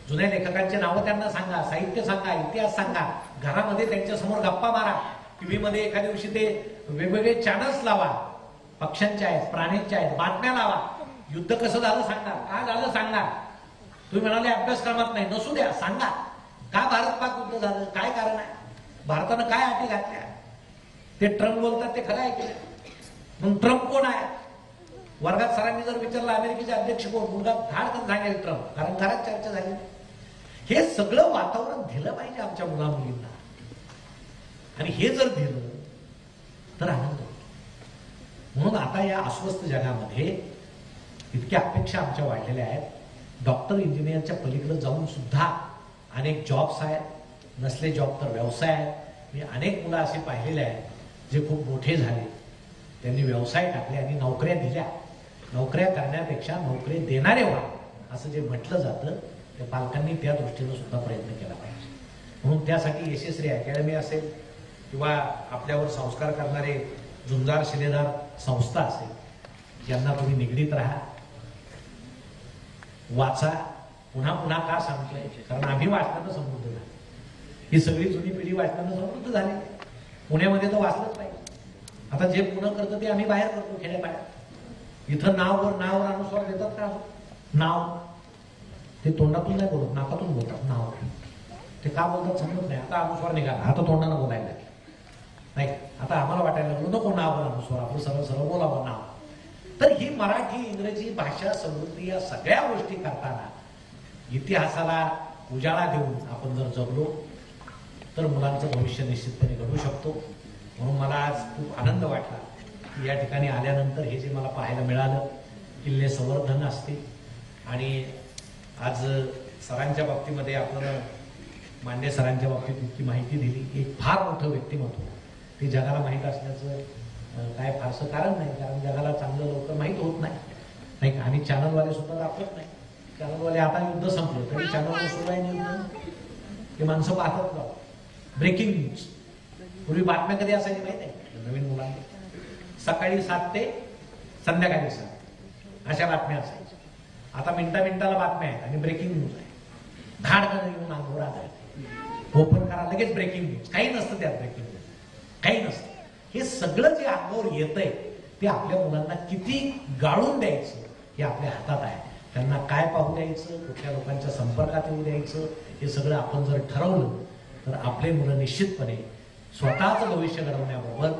जुन्या लेखकांचे नावं त्यांना सांगा, साहित्य सांगा, इतिहास सांगा. घरामध्ये त्यांच्या समोर गप्पा मारा. टीव्ही मध्ये एखाद्या दिवशी ते वेगवेगळे चॅनल्स लावा, पक्ष्यांचे आहेत, प्राण्यांचे आहेत, बातम्या लावा. युद्ध कसं झालं सांगा, काय झालं सांगा. तुम्ही म्हणाले अभ्यासक्रमात नाही, नसू द्या, सांगा. का भारत पाक युद्ध झालं, काय कारण आहे, भारतानं काय अटी घातल्या. ते ट्रम्प बोलतात ते खरं ऐकलं. मग ट्रम्प कोण आहे? वर्गात सरांनी जर विचारलं अमेरिकेचे अध्यक्ष कोण, मुलगा धाडकन सांगेल ट्रम्प, कारण घरात चर्चा झाली. हे सगळं वातावरण दिलं पाहिजे आमच्या मुला मुलींना. आणि हे जर दिलं तर आनंद होतो. म्हणून आता या अस्वस्थ जगामध्ये इतक्या अपेक्षा आमच्या वाढलेल्या आहेत. डॉक्टर, इंजिनियरच्या पलीकडे जाऊन सुद्धा अनेक जॉब्स आहेत, नसले जॉब तर व्यवसाय आहेत. मी अनेक मुलं असे पाहिलेले आहेत जे खूप मोठे झाले, त्यांनी व्यवसाय टाकले आणि नोकऱ्या दिल्या. नोकऱ्या करण्यापेक्षा नोकरी देणारे व्हा असं जे म्हटलं जातं, त्या पालकांनी त्या दृष्टीनं सुद्धा प्रयत्न केला पाहिजे. म्हणून त्यासाठी यशस्वी अकॅडमी असेल किंवा आपल्यावर संस्कार करणारे झुंजार शिलेदार संस्था असेल, यांना तुम्ही निगडीत राहा, वाचा. पुन्हा पुन्हा का सांगतोय? कारण आम्ही वाचताना समृद्ध झालो. ही सगळी जुनी पिढी वाचताना समृद्ध झाली. पुण्यामध्ये तर वाचलंच पाहिजे. आता जे पुणे करतं ते आम्ही बाहेर करतो, खेड्यापाड्यात. इथं नावावर अनुस्वार देतात का? नाव ते तोंडातून नाही बोलत, नाकातून बोलतात. नाव ते का बोलतात समजत नाही. आता अनुस्वार निघाला, आता तोंडानं बोलायला नाही. आता आम्हाला वाटायला लागलो नको नाव अनुस्वार, आपलं सरळ सरळ बोलावं नाव. तर ही मराठी, इंग्रजी भाषा समृद्धी या सगळ्या गोष्टी करताना इतिहासाला उजाळा देऊन आपण जर जगलो तर मुलांचं भविष्य निश्चितपणे घडू शकतो. म्हणून मला आज खूप आनंद वाटला की या ठिकाणी आल्यानंतर हे जे मला पाहायला मिळालं, किल्ले संवर्धन असते. आणि आज सरांच्या बाबतीमध्ये आपल्याला मान्य सरांच्या बाबतीत इतकी माहिती दिली. एक फार मोठं व्यक्तिमत्व, ते जगाला माहीत असण्याचं काय फारसं कारण नाही, कारण जगाला चांगलं लवकर माहीत होत नाही. आणि चॅनलवाले सुद्धा दाखवत नाही. चॅनलवाले आता युद्ध संपलं तरी चॅनलवर सुद्धा युद्ध ते माणसं पाहतात का? Breaking news. पूर्वी बातम्या कधी असायची माहिती आहे? नवीन मुलांनी सकाळी 7 ते संध्याकाळी 7 अशा बातम्या असायच्या. आता मिनिटाला बातम्या आहेत आणि ब्रेकिंग न्यूज आहे. धाडकन येऊन अंगावर आदळते, ओपन करा लगेच ब्रेकिंग न्यूज. काही नसतं त्यात ब्रेकिंग न्यूज, काही नसतं. हे सगळं जे अंगावर येतंय ते आपल्या मुलांना किती गाळून द्यायचं हे आपल्या हातात आहे. त्यांना काय पाहू द्यायचं, कुठल्या लोकांच्या संपर्कात येऊ द्यायचं, हे सगळं आपण जर ठरवलं तर आपले मुलं निश्चितपणे स्वतःचं भविष्य घडवण्याबरोबर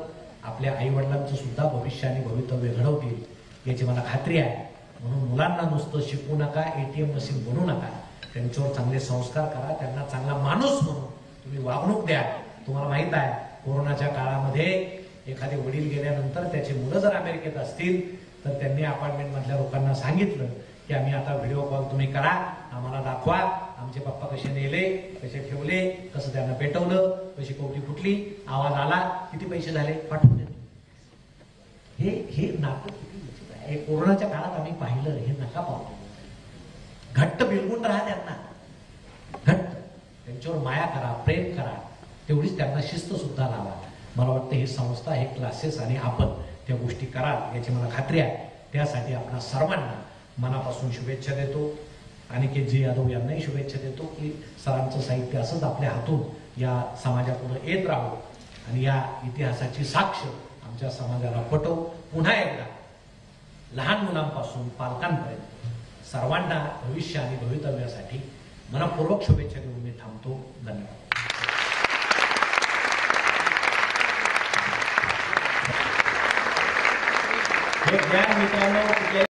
आपल्या आई वडिलांचं सुद्धा भविष्य आणि भवितव्य घडवतील याची मला खात्री आहे. म्हणून मुलांना नुसतं शिकवू नका, ATM मशीन बनवू नका, त्यांच्यावर चांगले संस्कार करा, त्यांना चांगला माणूस म्हणून तुम्ही वागणूक द्या. तुम्हाला माहित आहे कोरोनाच्या काळामध्ये एखादे वडील गेल्यानंतर त्याची मुलं जर अमेरिकेत असतील तर त्यांनी अपार्टमेंट मधल्या लोकांना सांगितलं की आम्ही आता व्हिडिओ कॉल तुम्ही करा, आम्हाला दाखवा आमचे पप्पा कसे नेले, कसे ठेवले, कसं त्यांना पेटवलं, कशी कवटी फुटली, आवाज आला, किती पैसे झाले, पाठवून देतो. हे नाटक हे कोरोनाच्या काळात आम्ही पाहिलं, हे नका पाहू. घट्ट बिलगून राहा त्यांना, घट्ट त्यांच्यावर माया करा, प्रेम करा, तेवढीच त्यांना शिस्त सुद्धा लावा. मला वाटतं ही संस्था, हे क्लासेस आणि आपण त्या गोष्टी कराल याची मला खात्री आहे. त्यासाठी आपणा सर्वांना मनापासून शुभेच्छा देतो. अनिकेत जी यादव यांनाही शुभेच्छा देतो की सरांचं साहित्य असंच आपल्या हातून या समाजापुढे येत राहो आणि या इतिहासाची साक्ष आमच्या समाजाला पटवू. पुन्हा एकदा लहान मुलांपासून पालकांपर्यंत सर्वांना भविष्य आणि भवितव्यासाठी मनपूर्वक शुभेच्छा देऊन मी थांबतो. धन्यवाद. मित्रांनो